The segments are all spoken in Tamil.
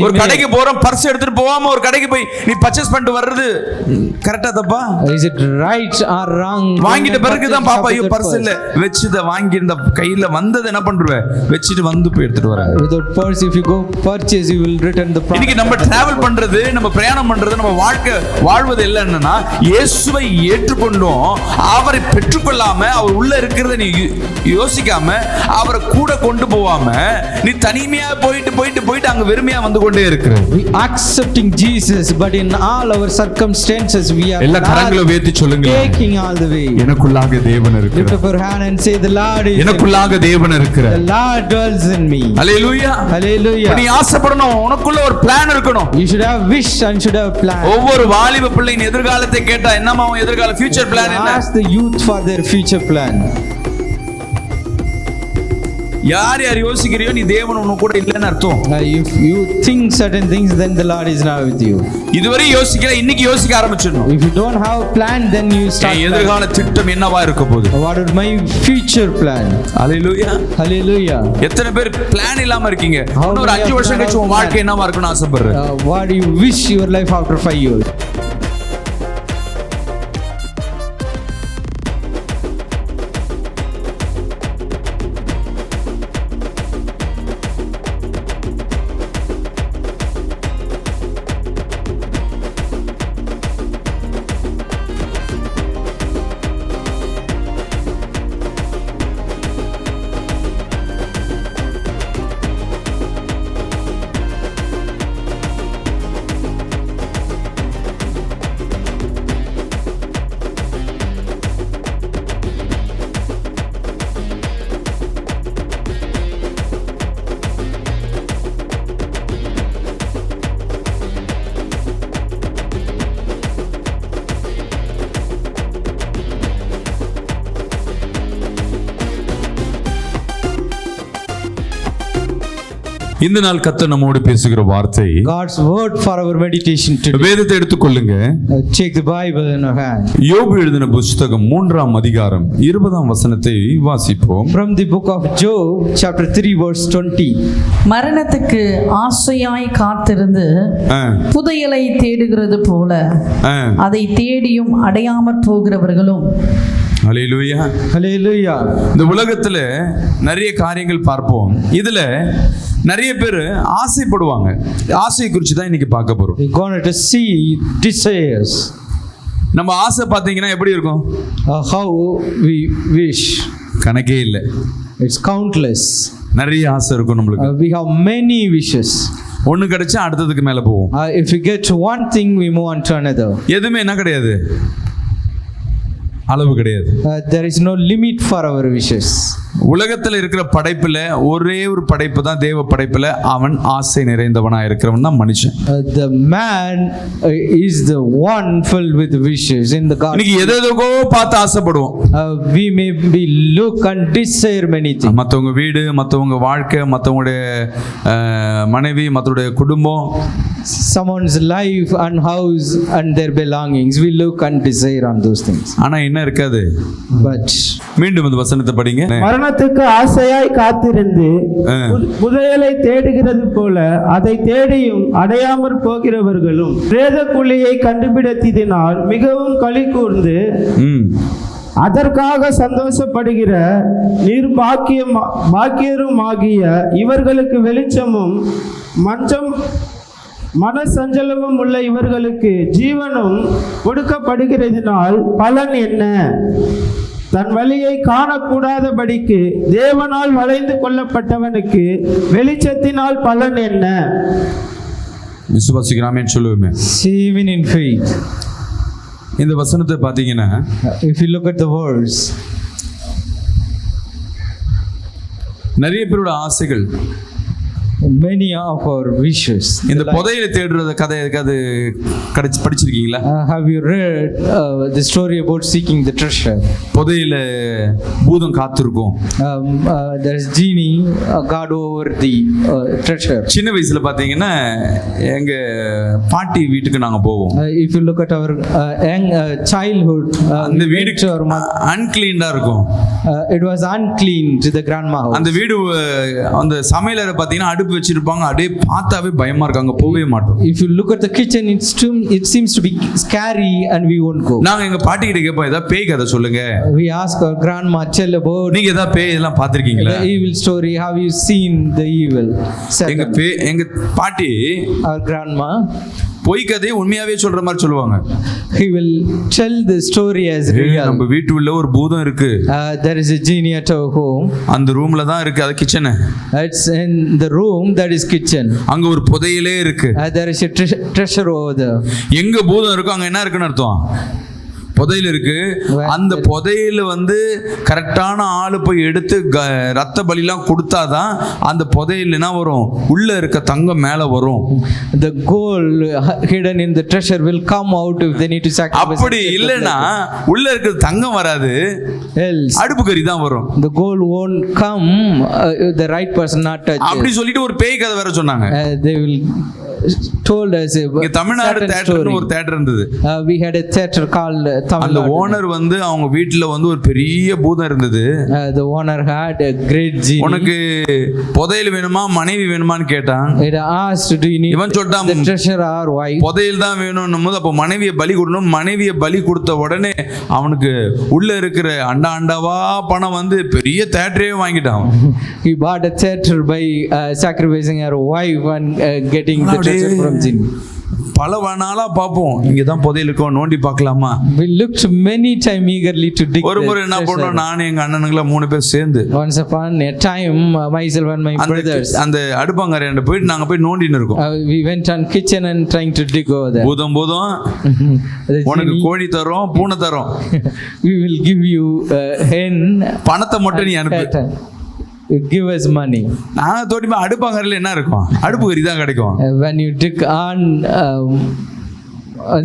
ஒரு கடைக்கு போறோம், பர்ஸ் எடுத்துட்டு போகாம ஒரு கடைக்கு போய் நீ பர்ச்சேஸ் பண்ணிட்டு வர்றது கரெக்டா தப்பா? Is it right or wrong? வாங்கிட்ட பிறகு தான் பாப்பா ஐயோ பர்ஸ் இல்ல, வெச்சுத வாங்கி இந்த கையில வந்தது என்ன பண்றவே வெச்சிட்டு வந்து போய் எடுத்துட்டு வர. Without purse, if you go purchase, you will return the product. இன்னைக்கு நம்ம டிராவல் பண்றது, நம்ம பிரயாணம் பண்றது, நம்ம வாழ்வது எல்லாம் என்னன்னா இயேசுவை ஏற்றுக்கொண்டோம், அவரை பெற்றுக்கொள்ளாம அவர் உள்ள இருக்கிறத நீ யோசிக்காம அவரை கூட கொண்டு போவாம நீ தனிமையா போயிட்டு அங்க வெறுமையா வந்து கொண்டே இருக்கிற. We accepting Jesus, but in all our circumstances we are எல்லா கரங்களை உயர்த்தி சொல்லுங்க, taking all the way. எனக்குள்ளாக தேவன் இருக்கிறார். Lift up your hand and say the Lord is எனக்குள்ளாக தேவன் இருக்கிறார். The Lord dwells in me. Hallelujah, hallelujah. நீ ஆசைப்படணும், உனக்குள்ள ஒரு பிளான் இருக்கணும். You should have wish and should have plan. ஒவ்வொரு வாலிப பிள்ளையின் எதிர்காலத்தை கேட்டா என்னமா உன் எதிர்கால ஃபியூச்சர் பிளான் என்ன? Ask the youth for their future plan. யார் யோசிக்கிறியோ நீ தேவன் உன்ன கூட இல்லன்னு அர்த்தம். If you think certain things, then the Lord is not with you. இதுவரை யோசிக்கல, இன்னைக்கு யோசிக்க ஆரம்பிச்சிடணும். If you don't have a plan, then you start. எதிர்கால திட்டம் என்னவா இருக்க போகுது? What is my future plan? Hallelujah, hallelujah. எத்தனை பேர் பிளான் இல்லாம இருக்கீங்க? இன்னொரு 5 வருஷம் கழிச்சு உன் வாழ்க்கை என்னவா இருக்கும்னு ஆசைப்படுற? What do you wish your life after 5 years? இந்த நாள் கர்த்தர் நம்மோடு பேசுகிற வார்த்தை God's word for our meditation today. வேதத்தை எடுத்துக்கொள்ளுங்க. Take the Bible in your hand. யோபு எழுதின புத்தகம் 3ஆம் அதிகாரம் 20ஆம் வசனத்தை வாசிப்போம். From the book of Job, chapter 3, verse 20. மரணத்துக்கு ஆசையாய் காத்திருந்து புதையலை தேடுகிறது போல அதை தேடியும் அடையாமற் போகிறவர்களும். ஹalleluya, hallelujah. இந்த உலகத்துல நிறைய காரியங்கள் பார்ப்போம். இதுல நிறைய பேர் ஆசைப்படுவாங்க. ஆசையை குறித்து தான் இன்னைக்கு பார்க்க போறோம். We're going to see desires. நம்ம ஆசை பார்த்தீங்கன்னா எப்படி இருக்கும்? How we wish. கணக்கே இல்லை. It's countless. நிறைய ஆசை இருக்கும் நம்மளுக்கு. We have many wishes. ஒன்னு கிடைச்சா அடுத்ததுக்கு மேல போவோம். If we get one thing, we move on to another. எதுவுமே என்ன கிடையாது, அளவு கிடையாது. There is no limit for our wishes. உலகத்துல இருக்கிற படைப்புல ஒரே ஒரு படைப்பு தான் தேவ படைப்புல அவன் ஆசை நிறைந்தவனா இருக்கிறவன் தான் மனுஷன். The man is the one filled with wishes in the God. இன்னைக்கு எதேதோ பார்த்து ஆசைப்படுவோம். We may be look and desire many things. மத்தவங்க வீடு, மத்தவங்க வாழ்க்கை, மத்தவங்களுடைய மனைவி, மத்தவங்களுடைய குடும்பம், someone's life and house and their belongings, we look and desire on those things. ஆனா என்ன இருக்காது. But மீண்டும் இந்த வசனத்தை படிங்க. மரணத்துக்கு ஆசையாய் காத்திருந்து புதையலை தேடுகிறது போல அதை தேடியும் அடையாமற் போகிறவர்களும் பிரேத குழியை கண்டுபிடித்ததினால் மிகவும் களி கூர்ந்து அதற்காக சந்தோஷப்படுகிற பாக்கியருமாகிய இவர்களுக்கு வெளிச்சமும் மனசஞ்சலமும் உள்ள இவர்களுக்கு ஜீவனும் கொடுக்கப்படுகிறதினால் பலன் என்ன? தன் வழியை காணக்கூடாதபடிக்கு தேவனால் வளைந்து கொள்ளப்பட்டவனுக்கு வெளிச்சத்தினால் பலன் என்ன? விசுவாசிக்கிறாமே சொல்லுவோமே. even in faith. இந்த வசனத்தை பார்த்தீங்கன்னா, if you look at the words, நிறைய பேரோட ஆசைகள், many of our wishes. இந்த புதையலை தேடுற கதை அது படிச்சிருக்கீங்களா? Have you read the story about seeking the treasure? புதையல பூதம் காத்திருக்கும். There is genie guard over the treasure. சின்ன வயசுல பாத்தீங்கன்னா எங்க பாட்டி வீட்டுக்கு நாங்க போவோம். If you look at our young childhood, அந்த வீடு அன்கிளீன்டா இருக்கும். It was unclean to the grandma house. அந்த வீடு அந்த சமையலறை பாத்தீங்கன்னா அடுப்பு அடுப்பு வச்சிருப்பாங்க, அப்படியே பார்த்தாவே பயமா இருக்கு, அங்க போவே மாட்டோம். If you look at the kitchen, it seems to be scary and we won't go. நாங்க எங்க பாட்டி கிட்ட கேட்போம், ஏதாவது பேய் கதை சொல்லுங்க. We ask our grandma, tell about நீங்க ஏதாவது பேய் எல்லாம் பார்த்திருக்கீங்களா? the evil story. Have you seen the evil? எங்க பாட்டி Our grandma, பொய் கதையை உண்மையாவே சொல்ற மாதிரி சொல்லுவாங்க. he will tell the story as real. நம்ம வீட்டு உள்ள ஒரு பூதம் இருக்கு, There is a genie at our home. அந்த ரூம்ல தான் இருக்கு, அது kitchen. It's in the room that is kitchen. அங்க ஒரு புதையலே இருக்கு. There is a treasure over there. எங்க பூதம் இருக்கோ அங்க என்ன இருக்குன்னு அர்த்தம்? புதையல் இருக்கு. அந்த புதையல் வந்து கரெக்டான ஆளு போய் எடுத்து ரத்த பலிலாம் கொடுத்தாதான் அந்த புதையல் என்ன வரும், உள்ள இருக்க தங்கம் மேல வரும். The gold hidden in the treasure will come out if they need to sacrifice. அப்படி இல்லனா உள்ள இருக்க தங்கம் வராது, else அடுப்பு கறி தான் வரும். the gold won't come, the right person not touch. அப்படி சொல்லிட்டு ஒரு பேய் கதை வேற சொன்னாங்க. They will told us இங்க தமிழ்நாடு தியேட்டர்னு ஒரு தியேட்டர் இருந்தது. We had a theater called Tamil. அந்த ஓனர் வந்து அவங்க வீட்ல வந்து ஒரு பெரிய பூதம் இருந்தது. The owner had a great genie. உனக்கு புதையல் வேணுமா மனைவி வேணுமான்னு கேட்டான். It asked, do you need இவன் சொல்லிட்டான், the treasure or wife? புதையல் தான் வேணும்னும் போது அப்போ மனைவியை பலி கொடுக்கணும். மனைவியை பலி கொடுத்த உடனே அவனுக்கு உள்ள இருக்கிற அண்டாவா பணம் வந்து பெரிய தியேட்டரே வாங்கிட்டான். He bought a theater by sacrificing her wife and getting the treasure from genie. பல நாளா பாப்போம், இங்க தான் புதையல் இருக்கும், நோண்டி பார்க்கலாமா. We looked many time eagerly to dig. ஒரு முறை என்ன பண்ணோம், நானும் எங்க அண்ணனுங்களா 3 பேர் சேர்ந்து once upon a time myself and my brothers அந்த அடுப்பங்கரையாண்ட போயிட்டு நாங்க போய் நோண்டின்னு இருக்கோம். we went on kitchen and trying to dig over there. பூதம் உனக்கு கோழி தரோம், பூனை தரோம், we will give you hen, பணத்தை மட்டும் நீ அனுப்பு, give us money. நான் தோட்டிமா அடுப்பங்கரையில என்ன இருக்கும், அடுப்பு கறி தான் கிடைக்கும். When you dig on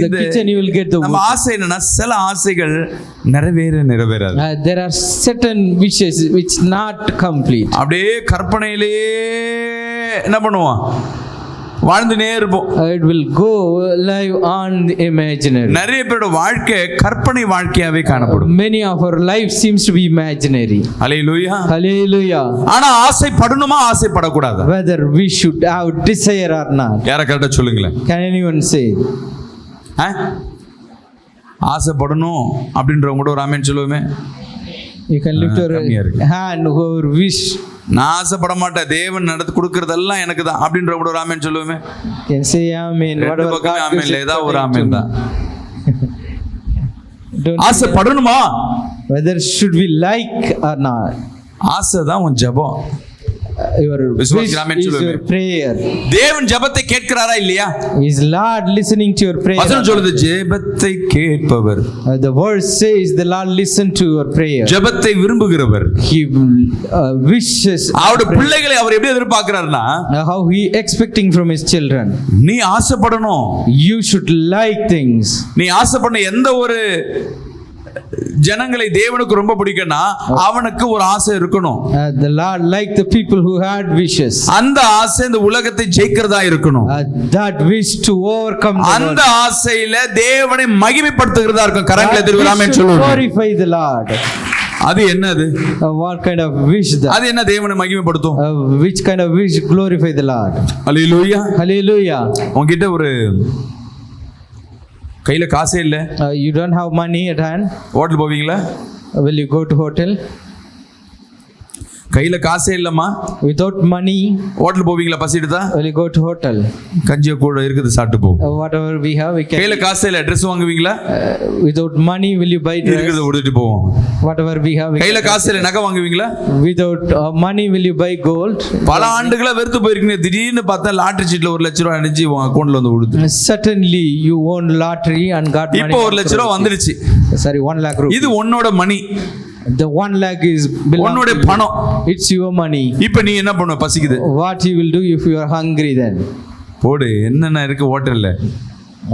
the kitchen you will get the நம்ம ஆசை என்னன்னா சில ஆசைகள் நிறைவேறாது. there are certain wishes which not complete. அப்படியே கற்பனையிலே என்ன பண்ணுவோம், வாழ்ந்துனே இருப்போம். It will go live on the imaginary. நிறைய பேரோட வாழ்க்கை கற்பனை வாழ்க்கையாவே காணப்படும். Many of our life seems to be imaginary. Hallelujah. Hallelujah. ஆனா ஆசைப்படணுமா ஆசைப்படக்கூடாதா? Whether we should have desire or not. யார கரெக்டா சொல்லுங்களேன். Can anyone say? ஆசைப்படணும் அப்படின்றவங்க கூட ஒரு ஆமென் சொல்லுவோமே. You can lift your hand whoever wish. நான் ஆசைப்பட மாட்டேன், தேவன் நடத்து கொடுக்கறதெல்லாம் எனக்கு தான் அப்படின்றவங்க கூட ஒரு ஆமென் சொல்லுவோமே. Can say amen. whatever God ஆமென் இல்ல, ஏதா ஒரு ஆமென் தான். ஆசைப்படணுமா, whether should we like or not. ஆசை தான் உன் ஜெபம். Your wish is your prayer. தேவன் ஜெபத்தை கேட்கிறாரா இல்லையா? Is Lord listening to your prayer? வசனம் சொல்லுது ஜெபத்தை கேட்பவர். The verse says the Lord listen to your prayer. ஜெபத்தை விரும்புகிறவர். He wishes. அவருடைய பிள்ளைகளை அவர் எப்படி எதிர்பார்க்கிறார்னா, how he expecting from his children. நீ ஆசைப்படணும். You should like things. நீ ஆசைப்பட எந்த ஒரு ஜனங்களை தேவனுக்கு ரொம்ப பிடிக்கும்னா அவனுக்கு ஒரு ஆசை இருக்கணும். The Lord like the people who had wishes. அந்த ஆசை இந்த உலகத்தை ஜெயிக்கிறதா இருக்கணும். That wish to overcome the அந்த ஆசையில தேவனை மகிமைப்படுத்துகிறதா இருக்கும். கரங்களை எதிர்த்து ஆமென் சொல்லுங்க. Glorify the Lord. அது என்னது? What kind of wish that? அது என்ன தேவனை மகிமைப்படுத்தும்? Which kind of wish glorify the Lord? Hallelujah. Hallelujah. உன்கிட்ட ஒரு கையில காசே இல்ல, you don't have money at hand. Hotel போவீங்களா? Will you go to hotel? கையில காசே இல்லம்மா, without money ஹோட்டல் போவீங்களா? பசிடுதா? will you go to hotel? கஞ்சிய கூட இருக்குது சாப்பிட்டு போ. Whatever we have we can. கையில காசே இல்ல, Dress வாங்குவீங்களா? without money will you buy dress? இருக்குது உடுத்திட்டு போவோம். Whatever we have we கையில காசு இல்ல, நகை வாங்குவீங்களா? without money will you buy gold? பல ஆண்டுகளா வெறுத்து போயிருக்கீங்க, திடீர்னு பார்த்தா லாட்டரி சீட்ல 1 லட்சம் ரூபாய் அடிச்சு உங்க அக்கவுண்ட்ல வந்து விடுது. Certainly you won lottery and got money. இப்போ 1 லட்சம் ரூபாய் வந்துருச்சு. Sorry, 1 lakh rupees. இது உன்னோட மணி. The 1 lakh is உன்னோட பணம். It's your money. இப்போ நீ என்ன பண்ணுவ? பசிக்குது. What you will do if you are hungry then? போடு, என்னென்ன இருக்கு ஹோட்டல்ல,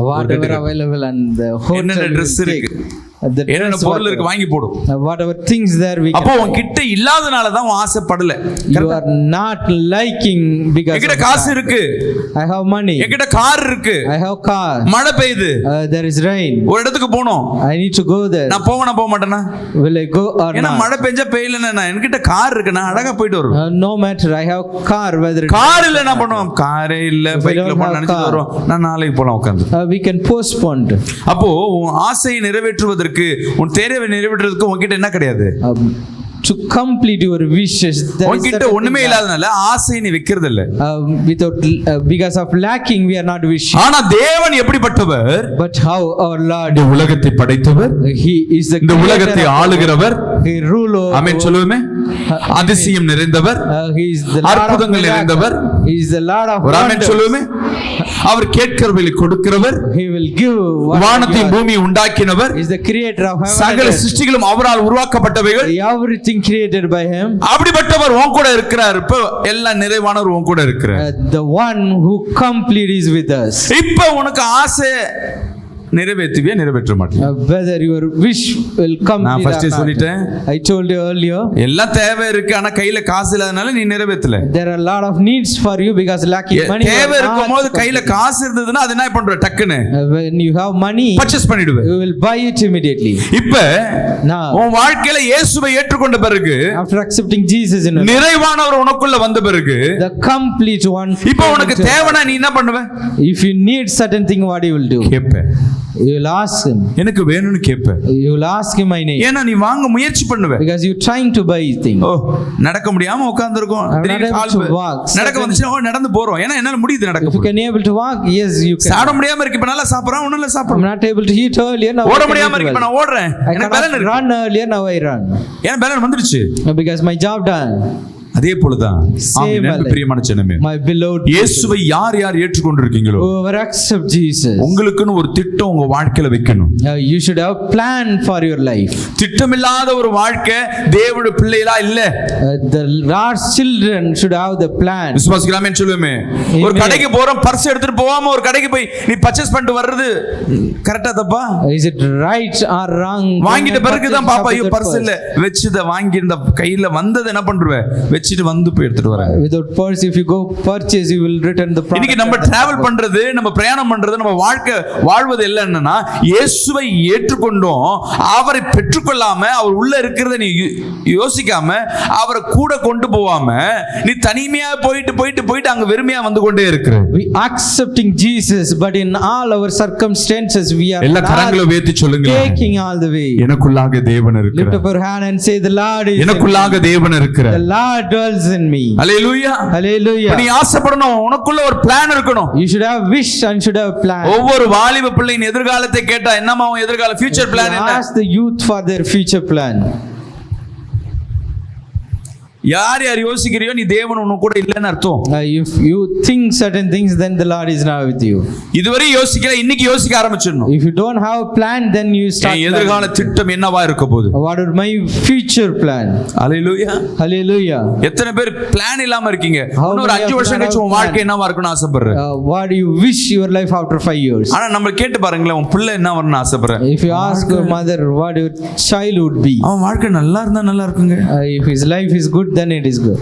whatever available and the hotel. என்னென்ன Dress இருக்கு, the என்னென்ன dress, பொருள் இருக்கு வாங்கி போடும். whatever things there we அப்போ can. உன்கிட்ட இல்லாதனால தான் உன் ஆசைப்படல. You are not liking because என்கிட்ட of காசு that. இருக்கு, I have money, என்கிட்ட கார் இருக்கு, I have car, மழை பெய்யுது, there is rain, ஒரு இடத்துக்கு போகணும், I need to go there. நான் போக மாட்டேனா? Will I go or ஏன்னா not? மழை பெஞ்சா பெய்யலன்னா என்கிட்ட கார் இருக்கு, நான் அழகா போயிட்டு வருவேன். No matter, I have car, whether it car இல்ல என்ன பண்ணுவோம்? காரே இல்ல, If I பைக்ல don't போன have நினைச்சிட்டு car. வரோம், நான் நாளைக்கு போலாம் உட்காந்து. we can postpone. அப்போ உன் ஆசையை நிறைவேற்றுவதற்கு, உன் தேவையை நிறைவேற்றுவதற்கு உன்கிட்ட என்ன கிடையாது? To complete your wishes, there is உன்கிட்ட certain ஒண்ணுமே things இல்லாதனால ஆசையை நீ வைக்கிறது இல்ல. without because of lacking we are not wishing. ஆனா தேவன் எப்படிப்பட்டவர்? But how our Lord, இந்த உலகத்தை படைத்தவர், He is the இந்த creator உலகத்தை of- ஆளுகிறவர், He rule over. ஆமென் சொல்லுவோமே. அதிசயம் நிறைந்தவர், He is the Lord of அற்புதங்கள் நிறைந்தவர், miracles. He is the Lord of ஒரு ஆமென் wonders. சொல்லுவோமே. அவர் கேட்கிறவர்களை கொடுக்கிறவர், He will give what வானத்தையும் he பூமியை உண்டாக்கினவர், is the creator of heaven and சகல earth. சிருஷ்டிகளும் அவரால் உருவாக்கப்பட்டவைகள். Everything created by Him. அப்படிப்பட்டவர் உன் கூட இருக்கிறார். இப்ப எல்லாம் நிறைவானவர் உன் கூட இருக்கிறார். The one who complete is with us. இப்ப உனக்கு ஆசை நிறைவேற்றுவியா, நிறைவேற்ற மாட்டேன்? Whether your wish will come. நான் first சொல்லிட்டேன். I told you earlier. எல்லாம் தேவை இருக்கு, ஆனா கையில காசு இல்லாதனால நீ நிறைவேற்றல. There are a lot of needs for you because lacking money. தேவை இருக்கும்போது கையில காசு இருந்ததுன்னா அது என்ன பண்ற? டக்குன்னு When you have money, purchase பண்ணிடுவே. you will buy it immediately. இப்ப Now, உன் வாழ்க்கையில இயேசுவை ஏற்றுக்கொண்ட பிறகு, after accepting Jesus in your life, நிறைவானவர் உனக்குள்ள வந்த பிறகு, the complete one. இப்ப உனக்கு தேவைனா நீ என்ன பண்ணுவ? If you need certain thing, what you will do? கேப்ப. You will ask Him. எனக்கு வேணும்னு கேப்ப. You will ask Him, my name. ஏன்னா நீ வாங்க முயற்சி பண்ணுவ. Because you trying to buy things. ஓ, நடக்க முடியாம உட்கார்ந்திருக்கோம். I'm not able to walk. நடக்க வந்துச்சுன்னா நடந்து போறோம். ஏன்னா என்னால முடியுது If you நடக்க. can able to walk, yes, you can. சாப்பிட முடியாம இருக்கு, இப்ப நல்லா சாப்பிடுறேன், ஒண்ணுல I'm சாப்பிடுறேன். not able to eat earlier, now ஓட I can முடியாம eat இருக்கு, இப்ப well. நான் ஓடுறேன். I எனக்கு பேலன் cannot இருக்கு. run earlier, now I run. ஏன்னா பேலன் வந்துருச்சு. Because my job done. அதே போலதான் Same ஆமென். like- பிரியமான ஜனமே, My beloved, இயேசுவை யார் யார் ஏற்றுக்கொண்டிருக்கீங்களோ whoever accept Jesus, உங்களுக்குன்னு ஒரு திட்டம் உங்க வாழ்க்கையில வைக்கணும். you should have plan for your life. திட்டமில்லாத ஒரு வாழ்க்கை தேவனுடைய பிள்ளைகளா இல்ல. The Lord's children should have the plan. விசுவாசிக்கலாமே சொல்லுவேமே. ஒரு Amen. கடைக்கு போறோம், பர்ஸ் எடுத்துட்டு போகாம ஒரு கடைக்கு போய் நீ பர்ச்சேஸ் பண்ணிட்டு வர்றது கரெக்டா தப்பா? Is it right or wrong? வாங்கிட்ட பிறகு தான் பாப்பா ஐயோ பர்ஸ் இல்ல, வச்சுத வாங்கி இருந்த கையில வந்தது என்ன பண்றவே, வச்சிட்டு வந்து போய் எடுத்துட்டு வரேன். Without purse, if you go purchase, you will return the product. இன்னைக்கு நம்ம டிராவல் பண்றது, நம்ம பிரயாணம் பண்றது, நம்ம வாழ்க்கை வாழ்வது எல்லாம் என்னன்னா, இயேசுவை ஏற்றுக்கொண்டோம், அவரை பெற்றுக்கொள்ளாம, அவர் உள்ள இருக்கிறத நீ யோசிக்காம, அவரை கூட கொண்டு போகாம, நீ தனிமையா போயிட்டு போயிட்டு போயிட்டு அங்க வெறுமையா வந்து கொண்டே இருக்கிற. We accepting Jesus, but in all our circumstances, we are எல்லா கரங்களை not உயர்த்தி சொல்லுங்க, taking all the way. எனக்குள்ளாக தேவன் Lift இருக்கிறார். up your hand and say, the Lord is in me. எனக்குள்ளாக தேவன் The இருக்கிறார். Lord dwells in me. Hallelujah. Hallelujah. நீ ஆசைப்படணும், உனக்குள்ள ஒரு பிளான் இருக்கணும். You should have wish and should have plan. ஒவ்வொரு வாலிப பிள்ளையின் எதிர்காலத்தை கேட்டா என்னமா உன் எதிர்கால ஃபியூச்சர் பிளான் என்ன? Ask the youth for their future plan. யார் யார் யோசிக்கிறியோ நீ தேவன் உன்ன கூட இல்லைன்னு அர்த்தம். If you think certain things, then the Lord is not with you. இதுவரை யோசிக்கல, இன்னைக்கு யோசிக்க ஆரம்பிச்சிடணும். If you don't have a plan, then you start என் எதிர்கால planning. திட்டம் என்னவா இருக்க போகுது? What is my future plan? Hallelujah. Hallelujah. எத்தனை பேர் பிளான் இல்லாம இருக்கீங்க? How இன்னும் ஒரு many 5 of வருஷம் you கழிச்சு உன் have வாழ்க்கை plan? என்னவா இருக்குன்னு ஆசைப்படுற? What do you wish your life after 5 years? ஆனா நம்ம கேட்டு பாருங்களேன், உன் பிள்ளை என்ன வரணும்னு ஆசைப்படுற? If you ask your mother what your child would be, அவன் வாழ்க்கை நல்லா இருந்தா நல்லா இருக்குங்க. if his life is good, then it is good.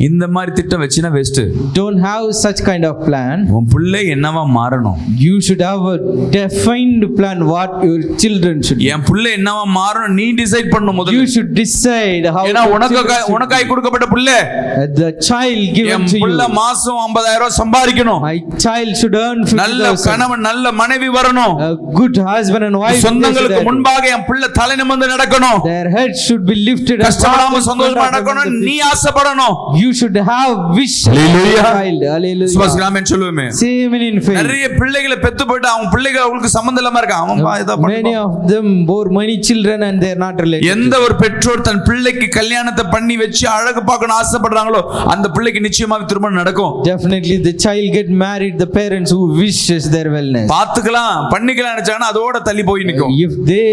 இந்த மாதிரி திட்டம் வச்சினா waste. Don't have such kind of plan. உன் பிள்ளை என்னவா மாறணும்? You should have a defined plan what your children should be. என் பிள்ளை என்னவா மாறணும் நீ டிசைட் பண்ணணும் முதல்ல. You should decide how ஏன்னா your children should உனக்காய் கொடுக்கப்பட்ட பிள்ளை, be. The child given N to பிள்ளை you. மாசம் 50,000 சம்பாதிக்கணும். My child should earn நல்ல 50,000. கணவன் நல்ல மனைவி வரணும். A good husband and wife. சொந்தங்களுக்கு they should have. முன்பாக என் பிள்ளை தலை நிமிர்ந்து நடக்கணும். Their head should be lifted up. கஷ்டப்படாம சந்தோஷமா நடக்கணும். நீ ஆசைப்படணும். You should have wish. Hallelujah. Child. Hallelujah. சுபாஸ்கிராமன் சொல்லுவேமே, Say amen in faith. நிறைய பிள்ளைகளை பெத்து போயிட்டு அவங்க பிள்ளைகள் அவங்களுக்கு சம்பந்தம் இல்லாம இருக்கான். அவன் இதா Many பண்ணுவான். of them bore many children and they are not related. எந்த ஒரு பெற்றோர் தன் பிள்ளைக்கு கல்யாணத்தை பண்ணி வச்சு அழகு பார்க்கணும் ஆசைப்படுறாங்களோ அந்த பிள்ளைக்கு நிச்சயமாக திருமணம் நடக்கும். Definitely the child get married, the parents who wishes their wellness. பாத்துக்கலாம் பண்ணிக்கலாம் நினைச்சாங்கன்னா அதோட தள்ளி போய் நிக்கும். If they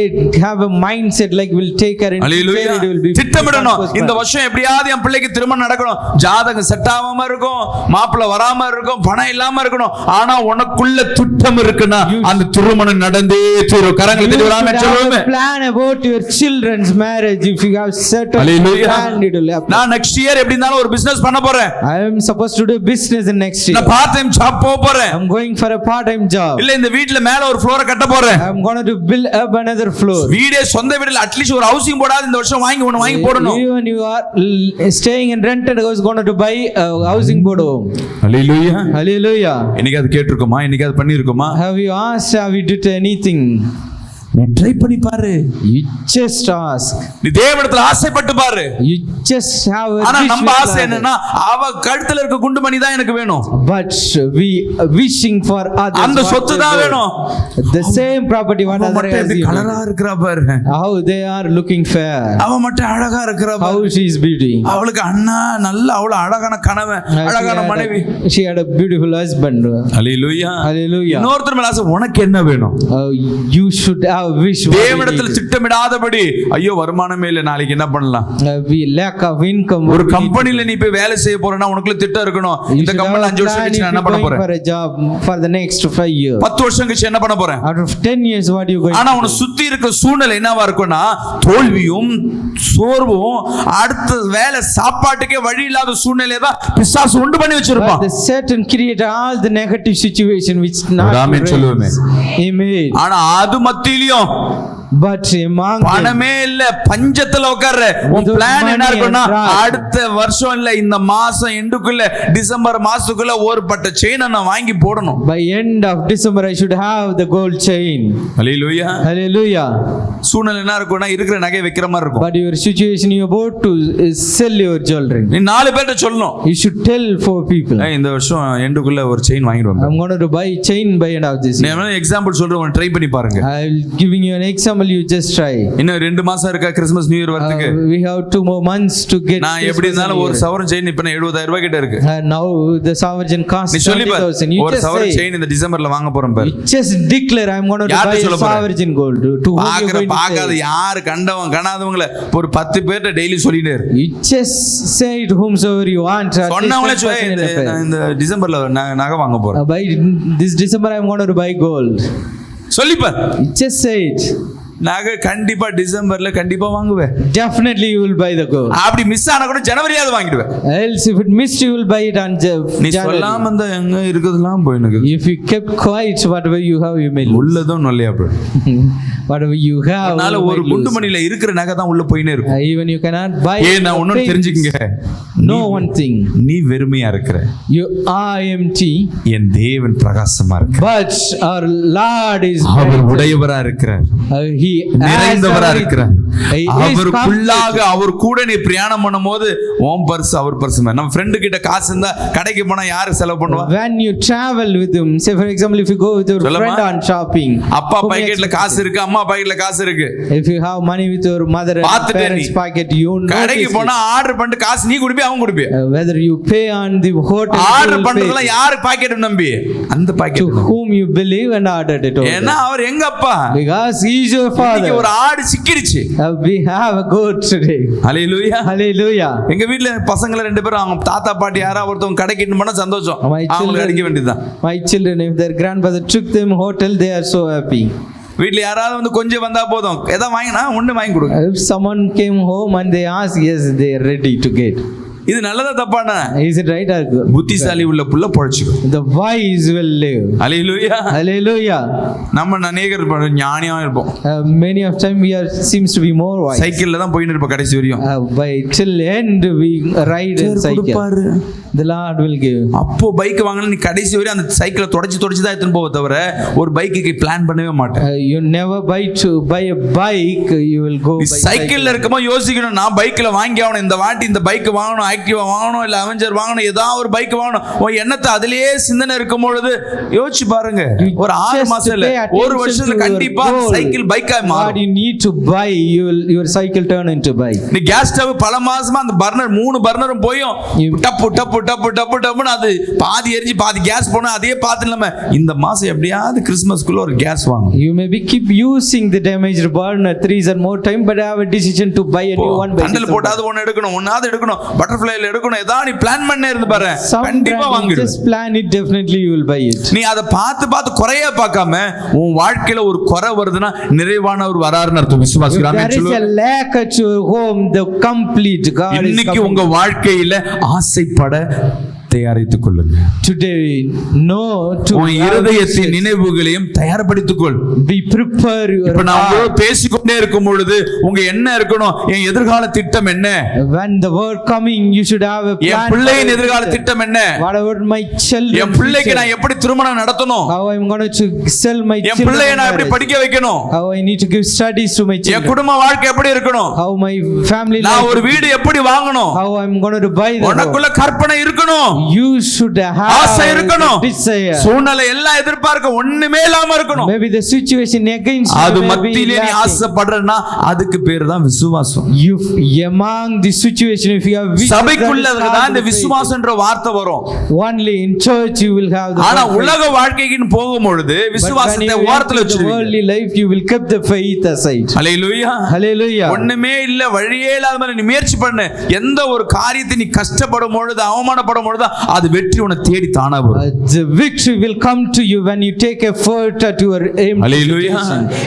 have a mindset like will take care and hallelujah. it will be திட்டமிடணும். இந்த வருஷம் எப்படியாவது என் பிள்ளைக்கு திருமணம் நடக்கணும், ஜாதகம் செட் ஆகாம இருக்கும், மாப்பிள்ளை வராம இருக்கும், பணம் இல்லாம இருக்கணும். ஆனா உனக்குள்ள திட்டம் இருக்குன்னா அந்த திருமணம் நடந்தே தீரும். கரங்களை தட்டி வராம சொல்லுங்க. Plan about your children's marriage. If you have certain plan, it will happen. நான் next year எப்படி இருந்தாலும் ஒரு பிசினஸ் பண்ண போறேன். I am supposed to do business in next year. நான் பார்ட் டைம் ஜாப் போக போறேன். I'm going for a part-time job. இல்ல இந்த வீட்ல மேல ஒரு ஃப்ளோரை கட்ட போறேன். I'm going to build up another floor. வீடே சொந்த வீட்ல அட்லீஸ்ட் ஒரு ஹவுசிங் போடாத இந்த வருஷம் வாங்கி போடணும். Even you are staying in rented house, going to buy a housing board home. Hallelujah. Hallelujah. இன்னைக்கு அது கேட்டிருக்குமா? இன்னைக்கு அது பண்ணிருக்குமா? Have you asked? Have you did anything? நீ ட்ரை பண்ணி பாரு. You just ask. நீ தேவனிடத்துல ஆசைப்பட்டு பாரு. You just have a ஆனா wish நம்ம with ஆசை God. என்னன்னா அவ கழுத்துல இருக்க குண்டுமணி தான் எனக்கு வேணும். But we wishing for others. அந்த சொத்து தான் வேணும். The same property one other has. கலரா இருக்கறா பாரு. How they are looking fair. அவ மட்டும் அழகா இருக்கறா பாரு. How she is beauty. அவளுக்கு அண்ணா நல்ல அவ்வளவு அழகான கணவன், அழகான மனைவி. She had a beautiful husband. Hallelujah. Hallelujah. இன்னொருத்தர் மேல ஆசை. உனக்கு என்ன வேணும்? You should have wish. தேவனிடத்துல திட்டமிடாதபடி ஐயோ வருமானமே இல்ல நாளைக்கு என்ன பண்ணலாம்? We lack of income. ஒரு கம்பெனில நீ போய் வேலை செய்ய போறேன்னா உனக்குள்ள திட்டம் இருக்கணும். இந்த கம்பெனில 5 வருஷம் கழிச்சு நான் என்ன பண்ண போறேன்? For a job for the next 5 years. 10 வருஷம் கழிச்சு என்ன பண்ண போறேன்? Out of 10 years what you going? ஆனா உன்னை சுத்தி இருக்க சூழ்நிலை என்னவா இருக்கும்னா தோல்வியும் சோர்வும் அடுத்த வேலை சாப்பாட்டுக்கே வழி இல்லாத சூழ்நிலையை தான் பிசாசு உண்டு பண்ணி வச்சிருப்பான். The Satan create all the negative situation which not. ஆமென் சொல்லுவோமே. Amen. ஆனா அது மத்தியிலும் But among பணமே இல்ல பஞ்சத்துல உட்கார்ற உன் பிளான் என்ன இருக்குன்னா அடுத்த வருஷம் இல்ல இந்த மாசம் எண்டுக்குள்ள டிசம்பர் மாசத்துக்குள்ள ஒரு பட்ட செயினை நான் வாங்கி போடணும். by end of December I should have the gold chain. Hallelujah. Hallelujah. சூழ்நிலை என்ன இருக்கும்னா இருக்கிற நகை வைக்கிற மாதிரி இருக்கும். But your situation you about to sell your jewelry. நீ 4 பேர்ட்ட சொல்லணும். You should tell 4 people. இந்த வருஷம் எண்டுக்குள்ள ஒரு செயின் வாங்கிடுவாங்க. I'm going to buy chain by end of this year. நான் எக்ஸாம்பிள் சொல்றேன், ட்ரை பண்ணி பாருங்க. I'll giving you an example, you just try. இன்னும் 2 மாசம் இருக்கா கிறிஸ்மஸ் நியூ இயர் வரதுக்கு. We have 2 more months to get. நான் எப்படி இருந்தாலும் ஒரு சவரன் செயின் இப்ப 70000 ரூபாய் கிட்ட இருக்கு. Now the sovereign cost நீ சொல்லி பாரு, 70,000. You ஒரு just சவரன் say செயின் இந்த டிசம்பர்ல வாங்க போறேன் பாரு. just declare I'm going to buy a sovereign gold. To பாக்காத யாரு கண்டவன் கணாதவங்கள ஒரு 10 பேர்ட்ட டெய்லி சொல்லிட்டே இரு. you just say it whomsoever you want. சொன்னவங்களே இந்த டிசம்பர்ல நகை வாங்க போறேன். By this December I'm going to buy gold. சொல்லிப்பா. Just say it. நகை கண்டிப்பா டிசம்பர்ல கண்டிப்பா வாங்குவேன். Definitely you will buy the gold. அப்படி மிஸ் ஆனா கூட ஜனவரியாவது வாங்கிடுவேன். Else if it missed you will buy it on நீ சொல்லாம அந்த எங்க இருக்குதெல்லாம் போய் எனக்கு. If you kept quiet whatever you have you may lose. உள்ளதும் நல்லையா போய். Whatever you have. அதனால ஒரு குண்டுமணில இருக்கிற நகை தான் உள்ள போயினே இருக்கும். Even you cannot buy. நான் ஒன்னு தெரிஞ்சுக்கங்க. No one thing. நீ வெறுமையா இருக்கற. You are empty. என் தேவன் பிரகாசமா இருக்கார். But our Lord is. அவர் உடையவரா இருக்கிறார். He நிறைந்தவரா இருக்கிறார். அவருக்குள்ளாக அவர் கூட நீ பிரயாணம் பண்ணும்போது ஓம் பர்ஸ் அவர் பர்ஸ். நம்ம ஃப்ரெண்ட் கிட்ட காசு இருந்தா கடைக்கு போனா யாரு செலவு பண்ணுவா? When you travel with him, say for example if you go with your friend on shopping, அப்பா பாக்கெட்ல காசு இருக்கு, அம்மா பாக்கெட்ல காசு இருக்கு. If you have money with your mother and parents pocket, you know கடைக்கு போனா ஆர்டர் பண்ணிட்டு காசு நீ குடுப்பி அவன் குடுப்பி. Whether you pay on the hotel, order பண்றதுல யாரு பாக்கெட் நம்பி? அந்த packet to whom you believe and ordered it. ஏன்னா அவர் எங்க அப்பா? Because he is your father. ஒரு ஆடு சிக்கிடுச்சு. We have a goat today. Hallelujah. Hallelujah. எங்க வீட்ல பசங்கள 2 பேரும் அவங்க தாத்தா பாட்டி யாரா ஒருத்தவங்க கடைக்கு இட்டு போனா சந்தோஷம். அவங்களுக்கு அடிக்க வேண்டியதுதான். My children, if their grandfather took them hotel, they are so happy. வீட்ல யாராவது வந்து கொஞ்சம் வந்தா போதும் எதை வாங்கினா ஒண்ணு வாங்கி கொடுங்க. If someone came home and they ask, yes, they are ready to get. இது நல்லதா தப்பானா? Is it right or good? புத்திசாலி உள்ள புள்ள பொழைச்சுக்கும். The wise will live. Hallelujah. Hallelujah. நம்ம அநேகர் ஞானியா இருப்போம். Many of time we are seems to be more wise. சைக்கிள்ல தான் போயிட்டு இருப்போம் கடைசி வரையும். By till end we ride in cycle. The Lord will give. அப்போ பைக் வாங்கினா நீ கடைசி வரையும் அந்த சைக்கிளை தொடச்சி தான் எடுத்துன்னு போவ தவிர ஒரு பைக்குக்கு பிளான் பண்ணவே மாட்டேன். You never buy a bike, you will go by சைக்கிள்ல இருக்கும்போது யோசிக்கணும், நான் பைக்ல வாங்கி ஆகணும், இந்த வாட்டி இந்த பைக் வாங்கணும், ஆக்டிவா வாங்கணும், இல்ல அவெஞ்சர் வாங்கணும், ஏதாவது ஒரு பைக் வாங்கணும். உன் எண்ணத்தை அதிலேயே சிந்தனை இருக்கும் பொழுது யோசிச்சு பாருங்க, ஒரு 6 மாசத்துல ஒரு வருஷத்துல கண்டிப்பா சைக்கிள் பைக்கா மாறும். What you need to buy, your cycle turn into bike. நீ கேஸ் ஸ்டவ் பல மாசமா அந்த பர்னர் 3 பர்னரும் போயும் டப்பு டப்பு டப்பு டப்பு டப்புன்னு அது பாதி எரிஞ்சு பாதி கேஸ் போனா அதே பார்த்து இல்லாம இந்த மாசம் எப்படியாவது கிறிஸ்மஸ்க்குள்ள ஒரு கேஸ் வாங்கும். You may be keep using the damaged burner 3 or more time, but I have a decision to buy a new one. கண்டல் போட்டாது ஒன்னு எடுக்கணும், ஒன்னாவது எடுக்கணும், பட்டர்ஃப்ளை பட்டர்ஃப்ளைல எடுக்கணும் ஏதாவது நீ பிளான் பண்ணே இருந்து பாரு, Some கண்டிப்பா brand, வாங்கிடுவ. just plan it, definitely you will buy it. நீ அதை பார்த்து குறைய பார்க்காம உன் வாழ்க்கையில ஒரு குறை வருதுன்னா நிறைவானவர் வராருன்னு அர்த்தம். If விசுவாசிக்கிறாமே there is a சொல்லுவேன். lack at your home, the complete God is இன்னைக்கு coming. உங்க வாழ்க்கையில ஆசைப்பட தயாரித்துக் கொள்ளுங்க. Today, no to உன் இருதயத்தின் நினைவுகளையும் தயார்படுத்திக்கொள். be prepare your இப்ப நான் heart. உங்களோட பேசிக்கொண்டே இருக்கும் பொழுது உங்க என்ன இருக்கணும், என் எதிர்கால திட்டம் என்ன, When the word coming, you should have a plan. என் பிள்ளையின் எதிர்கால திட்டம் என்ன, Whatever my children. என் பிள்ளைக்கு நான் எப்படி திருமணம் நடத்தணும், How I'm going to sell my N children. பிள்ளையை நான் எப்படி marriage. படிக்க வைக்கணும், How I need to give studies to my N children. குடும்ப வாழ்க்கை எப்படி இருக்கணும், How my family நான் life. ஒரு வீடு எப்படி வாங்கணும், How I'm going to buy the home. உனக்குள்ள கற்பனை இருக்கணும், You should have ஆசை இருக்கணும், the desire. சூழ்நிலை எல்லாம் எதிர்பார்க்க ஒண்ணுமே இல்லாம இருக்கணும். Maybe the situation against அது you may be மத்தியிலே நீ lacking. ஆசைப்படுறன்னா அதுக்கு பேரு தான் விசுவாசம். You among the situation, if you have vision, சபைக்குள்ளதான் இந்த that is விசுவாசம்ன்ற வார்த்தை வரும். only in church you will have the ஆனா faith. உலக வாழ்க்கைக்கு போகும் பொழுது But when விசுவாசத்தை you ஓரத்துல enter the வச்சிருவீங்க. worldly life, you will keep the faith aside. Hallelujah. Hallelujah. ஒண்ணுமே இல்ல, வழியே இல்லாத மாதிரி நீ முயற்சி பண்ணு. எந்த ஒரு காரியத்தை நீ கஷ்டப்படும் பொழுது, அவமானப்படும் பொழுது அது வெற்றி உன்னை தேடி தானா வரும். The victory will come to you when you take effort at your aim. ஹல்லேலூயா.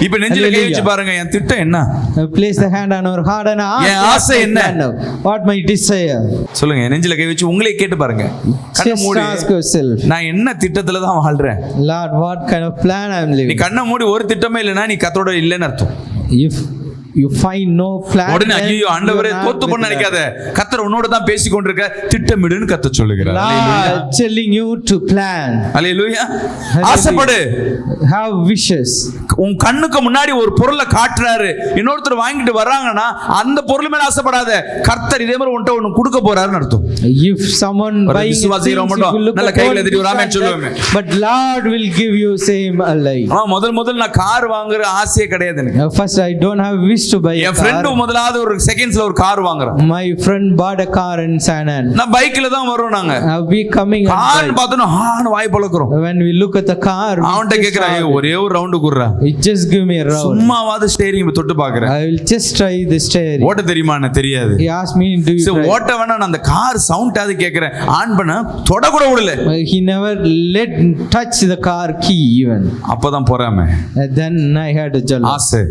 இப்ப நெஞ்சில கை வச்சு பாருங்க, என் திட்டம் என்ன, Place the hand on our heart and ask, என் ஆசை என்ன? what my desire. சொல்லுங்க. நெஞ்சில கை வச்சு உங்களே கேட்டு பாருங்க. கண்ணை Just மூடி, ask yourself, நான் என்ன திட்டத்துல தான் வாழ்றேன். Lord, what kind of plan I am நீ living. கண்ணை மூடி ஒரு திட்டமே இல்லைன்னா நீ கத்தோட இல்லைன்னு அர்த்தம். If you find no plan, உடனே then ஐயோ you are ஆண்டவரே not தோத்து with போன்னு God. நினைக்காத, கர்த்தர் உன்னோட தான் பேசி கொண்டிருக்க, திட்டமிடுன்னு கர்த்தர் சொல்லுகிறார். Lord telling you to plan. Hallelujah. Hallelujah. ஆசைப்படு. Have wishes. உன் கண்ணுக்கு முன்னாடி ஒரு பொருளை காட்டுறாரு, இன்னொருத்தர் வாங்கிட்டு வர்றாங்கன்னா அந்த பொருள் மேல ஆசைப்படாத, கர்த்தர் இதே மாதிரி உன்கிட்ட ஒன்னு கொடுக்க போறாருன்னு அர்த்தம். If someone ஒரு buying விசுவாசி things, ரொம்ப if you look நல்ல at கையில all தட்டி ஒரு ஆமென் this சொல்லுவேன். and that, but Lord will give you same life. முதல் நான் கார் வாங்குற ஆசையே கிடையாது எனக்கு. First, I don't have wish to buy a N car. Friend முதலாவது ஒரு செகண்ட்ஸ்ல ஒரு கார் வாங்குறான். My friend bought a car in Sanan. நான் பைக்ல தான் வரோம் நாங்க. We coming on car bike. பார்த்தோம் ஹான்னு வாய் பொளக்குறோம். When we look at the car, we அவன்கிட்ட just கேக்குறேன், saw it. ஒரே ஒரு ரவுண்டு குடுறா, Just give me a round. சும்மாவாது ஸ்டேரிங் தொட்டு பாக்குறேன். I will just try the steering. ஓட்ட தெரியுமா? எனக்கு தெரியாது. He asked me, do you சரி try? ஓட்ட வேணா, நான் அந்த கார் சவுண்ட் அது கேக்குறேன், ஆன் பண்ண தொட கூட விடல. He never let touch the car key even. அப்பதான் போறாம Then I had a jealous. ஆசை.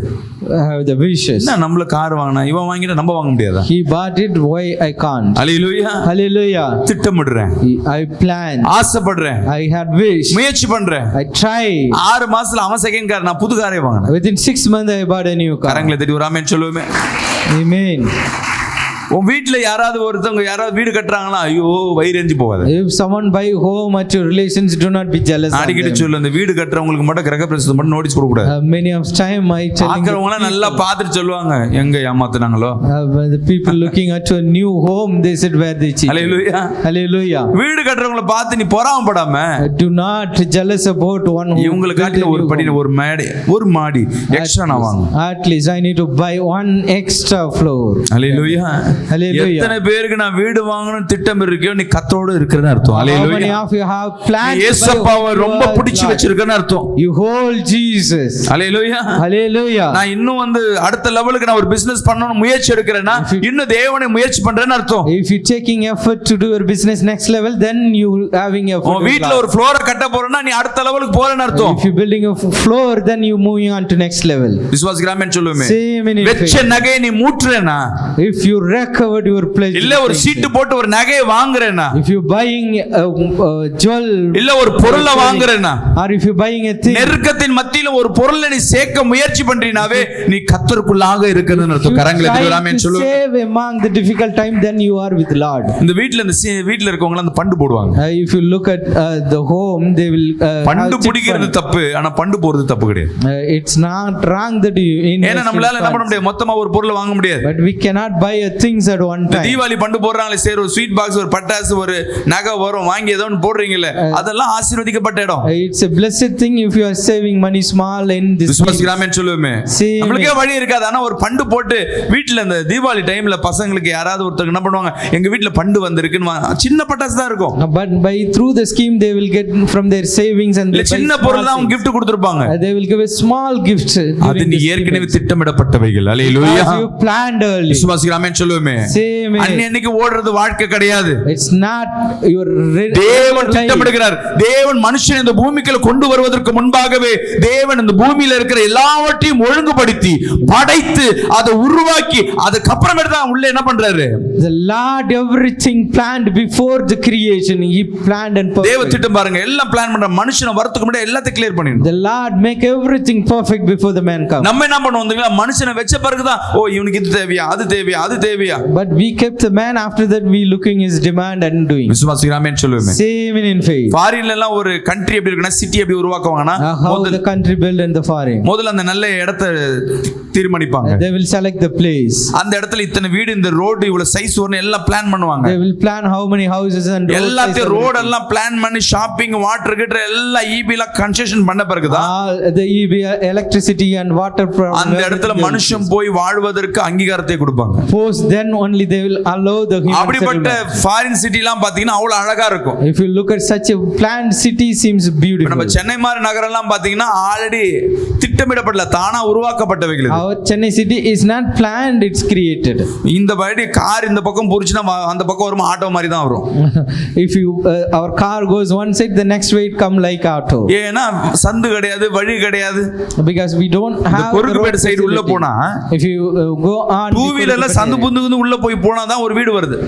I have the wishes. என்ன நம்மள கார் வாங்கினா இவன் வாங்கிட்டு நம்ம வாங்க முடியாதா? He bought it, why I can't? Hallelujah. Hallelujah. திட்டமிடுறேன், I plan. ஆசைப்படுறேன், I had wish. முயற்சி பண்றேன். I try. 6 மாசத்துல அவன் செகண்ட் கார், நான் புது காரே வாங்கினேன். Within 6 months, I bought a new car. கரங்களை தட்டி ஒரு ஆமென் சொல்லுவேன். Amen. உன் வீட்டுல யாராவது ஒருத்தவங்க யாராவது வீடு கட்டுறாங்களா, ஐயோ வயிறெஞ்சு போகாது. If someone buy home at your relations, do not be jealous of அடிக்கடி them. சொல்லு, அந்த வீடு கட்டுறவங்களுக்கு மட்டும் கிரக பிரவேசத்தை மட்டும் நோட்டீஸ் கொடுக்க கூடாது. Many of time I telling the பாக்குறவங்க நல்லா பார்த்துட்டு சொல்லுவாங்க, எங்க ஏமாத்துனாங்களோ. when the people looking at your new home, they said where they cheated. Hallelujah. Hallelujah. வீடு கட்டுறவங்களை பார்த்து நீ பொறாமப்படாம, Do not jealous about one who இவங்களை built a காட்டின ஒரு new படி home. ஒரு மாடி எக்ஸ்ட்ரா நான் வாங்க. At least I need to buy one extra floor. Hallelujah. Hallelujah. எத்தனை பேருக்கு நான் வீடு வாங்கணும் திட்டம் இருக்கோ, நீ கத்தோட இருக்கிறன்னு அர்த்தம். How many hallelujah. of you have planned to buy இயேசுவை a ரொம்ப பிடிச்சு வச்சிருக்கன்னு அர்த்தம். You hold Jesus. Hallelujah. Hallelujah. நான் இன்னும் அடுத்த லெவலுக்கு நான் ஒரு பிசினஸ் பண்ணனும் முயற்சி எடுக்கிறேன்னா இன்னும் தேவனை முயற்சி பண்றேன்னு அர்த்தம். If you taking effort to do your business next level, then you having effort. உன் வீட்ல ஒரு ஃப்ளோரை கட்ட போறேன்னா நீ அடுத்த லெவலுக்கு போறேன்னு அர்த்தம். If you building a floor, then you moving on to next level. விசுவாசிக்கிறாமேன்னு சொல்லுவேன். Same in வெச்ச faith. நகையை நீ மூட்றேனா, If you recovered your pledge, இல்ல ஒரு சீட்டு போட்டு ஒரு நகையை வாங்குறேனா, if you buying a jewel, இல்ல ஒரு பொருளை வாங்குறேனா, or if you buying a thing, நெருக்கத்தின் மத்தியில ஒரு பொருளை நீ சேர்க்க முயற்சி பண்றீனாவே நீ கர்த்தருக்குள்ளாக இருக்கிறதுன்னு அர்த்தம். கரங்களை தட்டுறாமேன்னு to சொல்லுவேன். save among the difficult time, then you are with Lord. இந்த வீட்ல இருக்கவங்க அந்த பண்டு போடுவாங்க. If you look at the home, they will பண்டு have பிடிக்கிறது chick தப்பு, ஆனா பண்டு போறது தப்பு கிடையாது. it's not wrong that you invest ஏன்னா நம்மளால என்ன பண்ண முடியாது, மொத்தமா ஒரு பொருளை வாங்க முடியாது. but we cannot buy things at one time. Deepavali பண்டு போடுறாங்களே, சரி ஒரு ஸ்வீட் பாக்ஸ், ஒரு பட்டாசு, ஒரு நகை வரும், வாங்கி ஏதோ ஒன்று போடுறீங்கல்ல, அதெல்லாம் ஆசீர்வதிக்கப்பட்ட இடம். It's a blessed thing if you are saving money small in this. விசுவாசிக்கிறாமேன்னு சொல்லுவேமே. Same. நம்மளுக்கே வழி இருக்காது, ஆனா ஒரு பண்டு போட்டு வீட்டுல இந்த தீபாவளி டைம்ல பசங்களுக்கு யாராவது ஒருத்தர் என்ன பண்ணுவாங்க, எங்க வீட்டுல பண்டு வந்திருக்குன்னு சின்ன பட்டாசு தான் இருக்கும். But by through the scheme they will get from their savings and இல்ல சின்ன பொருள் தான் gift கொடுத்திருப்பாங்க. they will give a small gift. அது நீ ஏற்கனவே திட்டமிடப்பட்டவைகள். அல்லேலூயா. You planned early. விசுவாசிக்கிறாமேன்னு சொல்லுவேமே. சொல்லுமே. Same. அன்னைக்கு ஓடுறது வாழ்க்கை கிடையாது. It's not your தேவன் திட்டமிடுகிறார். தேவன் மனுஷன் இந்த பூமிக்குள்ள கொண்டு வருவதற்கு முன்பாகவே தேவன் இந்த பூமியில இருக்கிற எல்லாவற்றையும் ஒழுங்குபடுத்தி படைத்து அதை உருவாக்கி அதுக்கப்புறமேட்டு தான் உள்ள என்ன பண்றாரு? The Lord everything planned before the creation. He planned and தேவ perfect. திட்டம் பாருங்க, எல்லாம் பிளான் பண்ற. மனுஷனை வரதுக்கு முன்னாடி எல்லாத்தையும் கிளியர் பண்ணிடணும். The Lord make everything perfect before the man comes. நம்ம என்ன பண்ணுவோம் தெரியுமா? மனுஷனை வெச்ச பிறகுதான் ஓ இவனுக்கு இது தேவையா அது தேவையா அது தேவையா. But we kept the man, after that we looking his demand and doing. விசுவாசிக்கிறாமேன்னு சொல்லுவேன். Same in faith. ஃபாரின்ல எல்லாம் ஒரு கண்ட்ரி எப்படி இருக்குன்னா, சிட்டி எப்படி உருவாக்குவாங்கன்னா, How the country built in the foreign. முதல்ல அந்த நல்ல இடத்தை தீர்மானிப்பாங்க. They will select the place. அந்த இடத்துல இத்தனை வீடு, இந்த ரோடு இவ்வளவு சைஸ் வரணும் எல்லாம் பிளான் பண்ணுவாங்க. They will plan how many houses and road எல்லாத்தையும் ரோட் எல்லாம் பிளான் பண்ணி ஷாப்பிங் வாட்டர் கிட்ட எல்லாம் ஈபி எல்லாம் கன்ஸ்ட்ரக்ஷன் பண்ண பிறகுதான் the EB, electricity and water problem. அந்த இடத்துல மனுஷன் போய் வாழ்வதற்கு அங்கீகாரத்தை கொடுப்பாங்க. Post then only they will allow the human அப்படிப்பட்ட settlement. ஃபாரின் சிட்டி எல்லாம் பாத்தீங்கன்னா அவ்வளவு அழகா இருக்கும். If you look at such a planned city, seems beautiful. நம்ம சென்னை மாதிரி நகரம் எல்லாம் பாத்தீங்கன்னா ஆல்ரெடி திட்டமிடப்படல, தானா உருவாக்கப்பட்டவைகள். Our Chennai city is not planned, it's created. இந்த வழி கார் இந்த பக்கம் புரிச்சுனா அந்த பக்கம் வரும் ஆட்டோ மாதிரி தான் வரும். If you our car goes one side, the next way it come like auto. ஏன்னா சந்து கிடையாது, வழி கிடையாது. Because we don't have Korukkupettai side உள்ள போனா if you go on two வீலர்ல சந்து புந்து உள்ள போய் போனா தான் ஒரு வீடு வருது.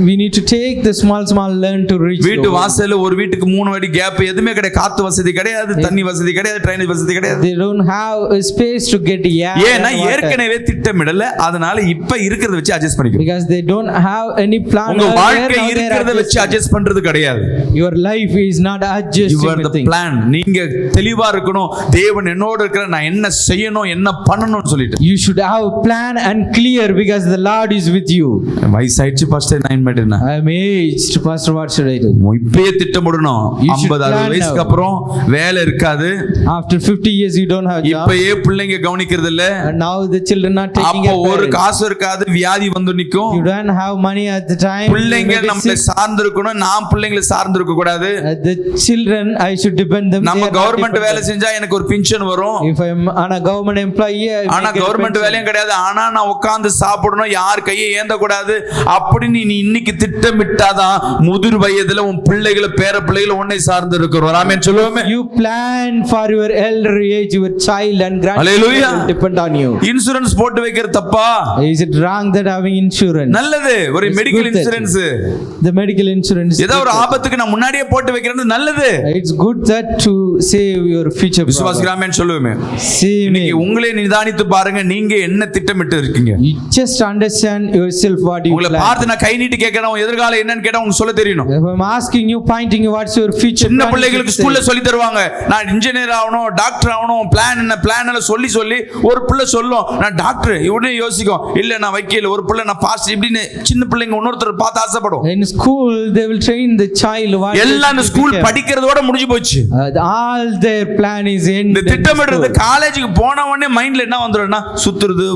we need to take the small learn to reach. வீட்டு வாசல்ல ஒரு வீட்டுக்கு 3 அடி கேப், எதுமே கிடையாது. காத்து வசதி கிடையாது, தண்ணி வசதி கிடையாது, ட்ரைனேஜ் வசதி கிடையாது. They don't have a space to get air. ஏன்னா ஏற்கனவே திட்டமிடல, அதனால இப்ப இருக்கிறத வச்சு அட்ஜஸ்ட் பண்ணிக்கணும். Because they don't have any plan. உங்க வாழ்க்கை இருக்கிறத வச்சு அட்ஜஸ்ட் பண்றது கிடையாது. Your life is not adjusting. You are the plan. நீங்க தெளிவா இருக்கணும். தேவன் என்னோட இருக்கிற, நான் என்ன செய்யணும் என்ன பண்ணணும்னு சொல்லிட்டு. You should have a plan and clear, because the Lord is with you. வயசாயிடுச்சு பாஸ்டர், நான் என்ன I am aged, Pastor, what should I do? இப்பயே திட்டமிடணும். 50-60 வயசுக்கு அப்புறம் வேலை இருக்காது. After 50 years you don't have job. இப்பயே பிள்ளைங்க கவனிக்கிறது இல்ல. And now the children are taking அப்ப care. ஒரு காசு இருக்காது, வியாதி வந்து நிக்கும். You don't have money at the time. பிள்ளைங்க நம்மள சார்ந்து இருக்கணும், நாம் பிள்ளைங்களை சார்ந்து இருக்க கூடாது. The children, I should depend them. நம்ம கவர்மெண்ட் வேலை செஞ்சா எனக்கு ஒரு பென்ஷன் வரும். If I am on a government employee, ஆனா கவர்மெண்ட் வேலையும் கிடையாது. ஆனா நான் உட்கார்ந்து சாப்பிடணும், யார் கையை ஏந்த கூடாது. அப்படி நீ இன்னைக்கு திட்டமிட்டாதான் முதிர் வயதுல உன் பிள்ளைகளை பேர பிள்ளைகளை உன்னை சார்ந்து இருக்கிறோம். ஆமென் சொல்லுவோமே. You plan for your elder age, your child and grandchildren will depend on you. Insurance போட்டு வைக்கிறது தப்பா? Is it wrong that having insurance? நல்லது. ஒரு medical insurance, the medical insurance, ஏதோ ஒரு ஆபத்துக்கு நான் முன்னாடியே போட்டு வைக்கிறது நல்லது. it's good that to save your future. விசுவாசிக்கிறாமேன்னு சொல்லுவேமே. இன்னைக்கு உங்களே நிதானித்து பாருங்க, நீங்க என்ன திட்டமிட்டு இருக்கீங்க. You just understand yourself what you உங்களை பார்த்து நான் கை நீட்டி கேட்கறேன், எதிர்காலம் என்னன்னு கேட்டா உங்களுக்கு சொல்ல தெரியணும். If I'm asking you, pointing you, what's your future? சின்ன பிள்ளைகளுக்கு ஸ்கூல்ல சொல்லி தருவாங்க, நான் இன்ஜினியர் ஆகணும், டாக்டர் ஆகணும், பிளான் என்ன பிளான் எல்லாம் சொல்லி சொல்லி ஒரு பிள்ளை சொல்லும் நான் டாக்டர், உடனே யோசிக்கும் இல்ல நான் வக்கீல், ஒரு பிள்ளை நான் பாஸ்டர், இப்படின்னு சின்ன பிள்ளைங்க இன்னொருத்தர் பார்த்து ஆசைப்படும். In school they will train the child what எல்லாம் அந்த ஸ்கூல் படிக்கிறதோட முடிஞ்சு போச்சு. all their plan is in. இந்த திட்டமிடுறது காலேஜுக்கு போன உடனே மைண்ட்ல என்ன வந்துரும்னா சுத்துறது.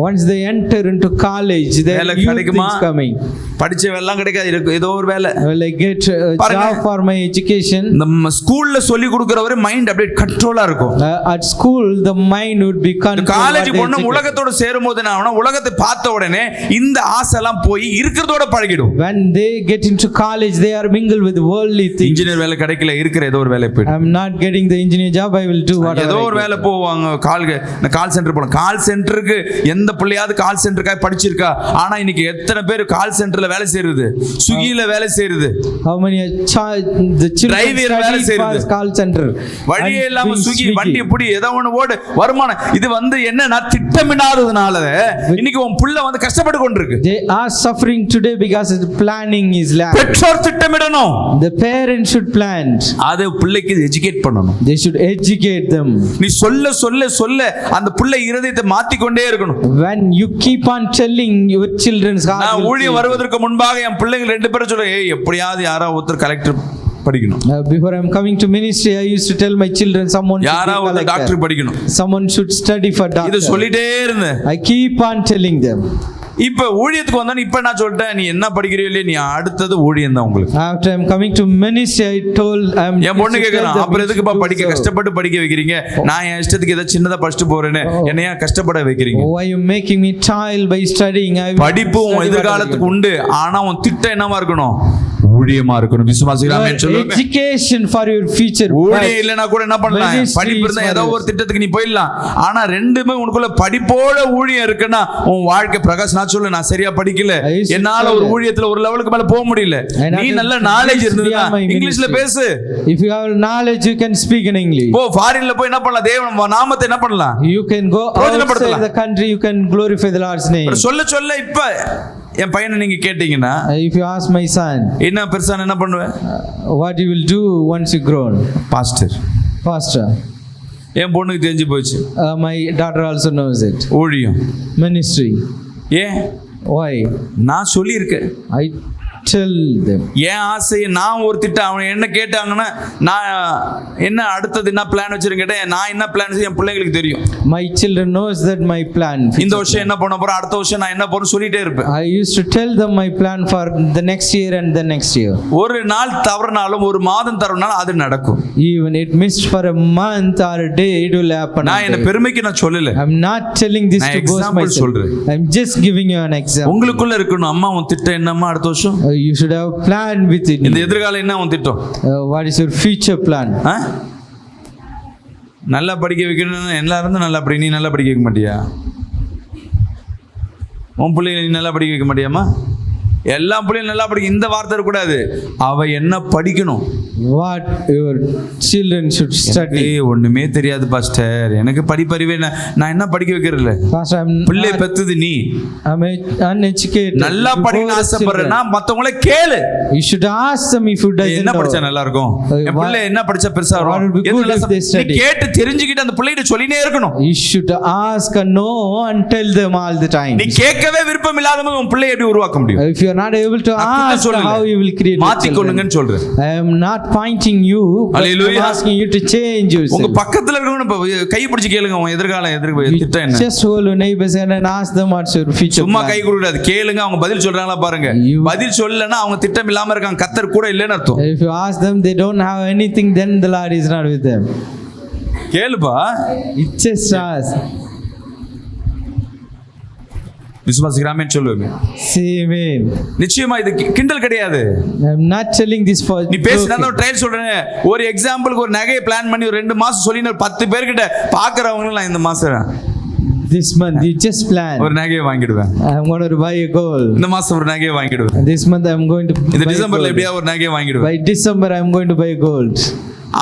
Once they enter into college, their youth is coming. படிச்ச வேலைலாம் கிடைக்காது, ஏதோ ஒரு வேலை. Will I get a job for my education? நம்ம ஸ்கூல்ல சொல்லி கொடுக்கிற வரை மைண்ட் அப்படியே கண்ட்ரோலா இருக்கும். At school the mind would be controlled. College போன உலகத்தோட சேரும்போது நான் உலகத்தை பார்த்த உடனே இந்த ஆசை எல்லாம் போய் இருக்கிறதோட பழகிடும். When they get into college they are mingled with worldly things. Engineer வேலை கிடைக்கல, இருக்கிற ஏதோ ஒரு வேலை போய். I'm not getting the engineer job, I will do whatever. ஏதோ ஒரு வேலை போவாங்க, கால் சென்டர் போலாம். கால் சென்டருக்கு எந்த பிள்ளையாவது கால் சென்டருக்காக படிச்சிருக்கா? ஆனா இன்னைக்கு எத்தனை பேர் கால் சென்டர்ல வேலை செய்யறது, ஸ்விக்கில வேலை செய்யறது, how many the children வேலை செய்யறது, call center வழியே இல்லாம ஸ்விக்கி வண்டி எப்படி ஏதோ ஒண்ணு ஓடு வருமானம். இது என்னன்னா திட்டமிடாததுனால இன்னைக்கு உன் புள்ள கஷ்டப்பட்டு கொண்டிருக்கு. They are suffering today because the planning is lack. பெற்றோர் திட்டமிடணும். The parents should plan. அது பிள்ளைக்கு எஜுகேட் பண்ணணும். They should educate them. நீ சொல்ல சொல்ல சொல்ல அந்த பிள்ளை இருதயத்தை மாத்தி கொண்டே இருக்கணும். When you keep on telling your children's heart, நான் ஊழியம் வருவதற்கு முன்பாக என் பிள்ளைங்க 2 பேரும் சொல்ல, ஏய் எப்படியாவது யாரோ ஒருத்தர் கலெக்டர் படிக்கணும். Before I'm coming to ministry, I used to tell my children someone should be doctor படிக்கணும், someone should study for doctor. இது சொல்லிட்டே இருந்தேன். I keep on telling them. இப்ப ஊழியத்துக்கு வந்தா இப்ப நான் சொல்லிட்டேன், நீ என்ன படிக்கிறியோ இல்லையா, நீ அடுத்தது ஊழியம் தான் உங்களுக்கு. After I'm coming to ministry, I told என் பொண்ணு கேட்கறான், அப்புறம் எதுக்குப்பா படிக்க கஷ்டப்பட்டு படிக்க வைக்கிறீங்க, நான் என் இஷ்டத்துக்கு ஏதாவது சின்னதா படிச்சுட்டு போறேன்னு என்னையா கஷ்டப்பட வைக்கிறீங்க? why you making me child by studying? படிப்பு உன் எதிர்காலத்துக்கு உண்டு, ஆனா உன் திட்டம் என்னவா இருக்கணும்? ஊழியமா இருக்கணும். விசுவாசிக்கலாமே சொல்லுங்க. Education for your future. ஊழியம் இல்லனா கூட என்ன பண்ணலாம்? படிப்பு இருந்தா ஏதோ ஒரு திட்டத்துக்கு நீ போயிடலாம். ஆனா ரெண்டுமே உனக்குள்ள படிப்போட ஊழியம் இருக்குன்னா உன் வாழ்க்கை பிரகாஷ். நான் சொல்ல, நான் சரியா படிக்கல, என்னால ஒரு ஊழியத்துல ஒரு லெவலுக்கு மேல போக முடியல. நீ நல்ல நாலேஜ் இருந்ததுன்னா இங்கிலீஷ்ல பேசு. If you have knowledge, you can speak in English. போ ஃபாரின்ல போய் என்ன பண்ணலாம்? தேவன் நாமத்தை என்ன பண்ணலாம்? You can go outside the country, you can glorify the Lord's name. சொல்ல சொல்ல இப்ப என் பையனை நீங்க கேட்டீங்கன்னா, if you ask my son, என்ன பெருசா என்ன பண்ணுவேன்? what you will do once you grown? Pastor. என் பொண்ணுக்கு தெரிஞ்சு போச்சு. My daughter also knows it. ஊழியம், ministry. ஏன்? Why? நான் சொல்லியிருக்கேன். I tell them. ஏன் ஆசையை நான் ஒரு திட்டம், அவன் என்ன கேட்டாங்கன்னா, நான் என்ன அடுத்தது என்ன பிளான் வச்சிருக்கேன் கேட்டேன். நான் என்ன பிளான் என் பிள்ளைங்களுக்கு தெரியும். My children knows that my plan. இந்த வருஷம் என்ன பண்ண போறோம், அடுத்த வருஷம் நான் என்ன போறேன் சொல்லிட்டே இருப்பேன். I used to tell them my plan for the next year and the next year. ஒரு நாள் தவறுனாலும் ஒரு மாதம் தவறுனாலும் அது நடக்கும். Even it missed for a month or a day, it will happen. நான் என்ன பெருமைக்கு நான் சொல்லல. I'm not telling this to boast myself. I'm just giving you an example. உங்களுக்குள்ள இருக்கணும், அம்மா உன் திட்டம் என்னம்மா அடுத்த வருஷம்? You should have a plan with it. இந்த எதிர்காலம் என்ன உன் திட்டம்? What is your future plan? நல்லா படிக்க வைக்கணும். எல்லாரும் நல்லா படி, நீ நல்லா படிக்க வைக்க மாட்டியா? உன் பிள்ளைங்க நீ நல்லா படிக்க வைக்க மாட்டியாமா? எல்லா பிள்ளையும் நல்லா படிக்க. இந்த வார்த்தை இருக்கக்கூடாது. அவ என்ன படிக்கணும்? What your children should study. ஒண்ணுமே தெரியாது பாஸ்டர், எனக்கு படிப்பறிவே, நான் என்ன படிக்க வைக்கிறதில்ல. பிள்ளை பெத்தது நீ. I'm uneducated. நல்லா படிக்கணும்னு ஆசைப்படுறேன்னா மத்தவங்கள கேளு. You should ask them if you doesn't என்ன know. படிச்சா நல்லா இருக்கும், என் பிள்ளை என்ன படிச்சா பெருசா வரும், நீ கேட்டு தெரிஞ்சுக்கிட்டு அந்த பிள்ளைகிட்ட சொல்லினே இருக்கணும். You should ask and know and tell them all the time. நீ கேட்கவே விருப்பம் இல்லாதவங்க உன் பிள்ளையை எப்படி உருவாக்க முடியும்? If you are not able to ask, how you will create? மாத்திக்கொள்ளுங்கன்னு சொல்றேன். I am not pointing you, but I'm asking you to change yourself. உங்க பக்கத்துல இருக்கவங்க கை பிடிச்சு கேளுங்க, உன் எதிர்காலம் திட்டம் என்ன? Just hold your neighbors and ask them what's your future. சும்மா கை கொடுக்காது, கேளுங்க. அவங்க பதில் சொல்றாங்களா பாருங்க. பதில் சொல்லலன்னா அவங்க திட்டம் இல்லாம இருக்காங்க, கர்த்தர் கூட இல்லைன்னு அர்த்தம். If you ask them they don't have anything, then the Lord is not with them. கேளுப்பா. It's just ask. விசுவாசிக்கிறாமே சொல்லுவேன். Amen. நிச்சயமா இது கிண்டல் கிடையாது. I'm not telling this for நீ பேசினா ஒரு ட்ரையல் சொல்றேன். ஒரு எக்ஸாம்பிளுக்கு ஒரு நகையை பிளான் பண்ணி ஒரு 2 மாசம் சொல்லி 10 பேர்கிட்ட பாக்குறவங்க இந்த மாசம் this month you just plan ஒரு நகையை வாங்கிடுவேன். I'm going to buy a gold. இந்த மாசம் ஒரு நகையை வாங்கிடுவேன். This month I'm going to இந்த டிசம்பர்ல எப்படியா ஒரு நகையை வாங்கிடுவேன். By December I'm going to buy gold.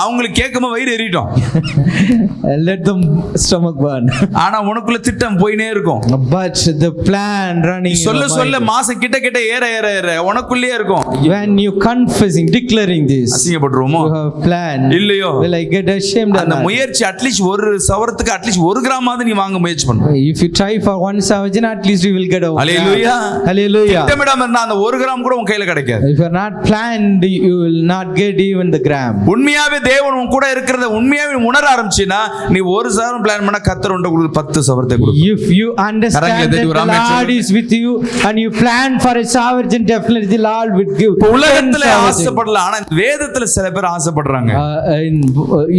அவங்களுக்கு கேட்காம வயிறு எரிட்டோம். Let them stomach burn. ஆனா உனக்குள்ள திட்டம் போயினே இருக்கும். But the plan running சொல்ல சொல்ல மாசம் கிட்ட கிட்ட ஏற உனக்குள்ளே இருக்கும். When you confessing, declaring this, அசிங்கப்படுறோமோ? you have plan. இல்லையோ? Will I get ashamed? அந்த முயற்சி அட்லீஸ்ட் ஒரு சவரத்துக்கு அட்லீஸ்ட் 1 கிராமாவது நீ வாங்க முயற்சி பண்ணு. If you try for 1 savajin, at least you will get a Hallelujah. Hallelujah. திட்டமிடாம இருந்தா அந்த 1 கிராம் கூட உன் கையில கிடைக்காது. If you are not planned, you will not get even the gram. உண்மையாவே தேவன் உன் கூட இருக்கிறத உண்மையாவே உணர ஆரம்பிச்சினா நீ 1 சவரம் பிளான் பண்ணா கர்த்தர் உன்கிட்ட கொடுத்து 10 சவரத்தை கொடுப்பார். If you understand that the Lord is with you and you plan for a savajin, definitely the Lord will give. உலகத்துல ஆசைப்படலாம், ஆனா வேதத்துல சில பேர் ஆசைப்படுறாங்க.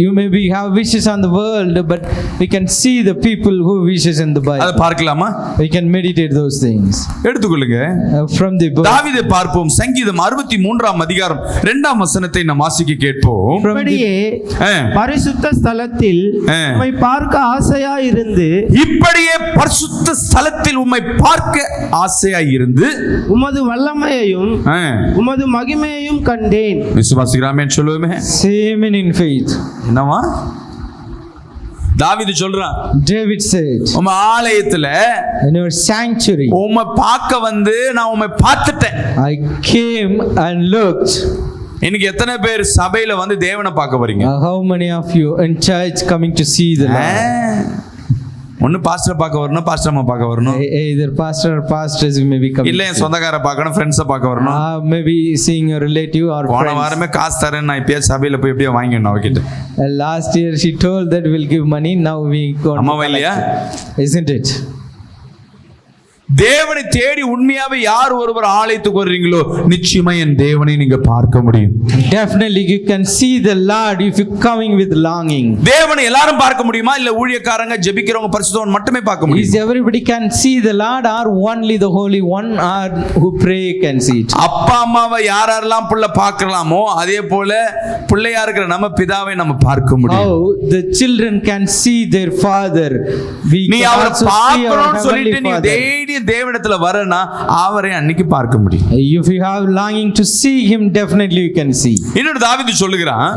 You maybe have wishes on the world, but we can see the people who wishes in the Bible. அத பார்க்கலாமா? We can meditate those things. எடுத்துக்கொள்ளுங்க. From the book தாவீதை பார்ப்போம். சங்கீதம் 63ஆம் அதிகாரம் 2ஆம் வசனத்தை நாம் வாசிக்க கேட்போம். இப்படியே பரிசுத்த ஸ்தலத்தில் உம்மை பார்க்க ஆசையா இருந்து, இப்படியே பரிசுத்த ஸ்தலத்தில் உம்மை பார்க்க ஆசையா இருந்து உமது வல்லமையையும் உமது மகிமையையும் கண்டேன். விசுவாசிக்கிறாமே சொல்லுவோமே. Same in faith. என்னவா தாவீது சொல்றான்? David said, உம்ம ஆலயத்துல in your sanctuary உம்மை பார்க்க வந்து நான் உம்மை பார்த்துட்டேன். I came and looked. இன்னைக்கு எத்தனை பேர் சபையில வந்து தேவனை பார்க்க வரீங்க? How many of you in church coming to see the Lord? ஒன்னு பாஸ்டர் பார்க்க வரணும், பாஸ்டர் அம்மா பார்க்க வரணும். Either pastor or pastors may be coming. இல்ல சொந்தக்கார பார்க்கணும், ஃப்ரெண்ட்ஸை பார்க்க வரணும். Maybe seeing a relative or friends. போன வாரமே காசு தரேன், நான் இப்பயே சபையில போய் எப்படியோ வாங்கிடணும் அவகிட்ட. Last year she told that we'll give money, now we go. அம்மாவா இல்லையா? Isn't it? தேவனை தேடி உண்மையாவே யார் ஒருவர் ஆலயத்துக்கு வர்றீங்களோ நிச்சயமா என் தேவனை நீங்க பார்க்க முடியும். Definitely you can see the Lord if you coming with longing. தேவனை எல்லாரும் பார்க்க முடியுமா இல்ல ஊழியக்காரங்க ஜெபிக்கிறவங்க பரிசுத்தவான் மட்டுமே பார்க்க Is முடியும்? everybody can see the Lord or only the holy one or who pray can see it? அப்பா அம்மாவை யாரெல்லாம் புள்ள பார்க்கலாமோ அதே போல பிள்ளையா இருக்கிற நம்ம பிதாவை நம்ம பார்க்க முடியும். How the children can see their father, we நீ can அவரை also see our பார்க்கணும்னு heavenly சொல்லிட்டு நீ father. டெய்லி தேவனிடத்துல வரனா அவரை அன்னைக்கு பார்க்க முடியும். If you have longing to see him, definitely you can see. இன்னொரு தாவீது சொல்லுகிறான்,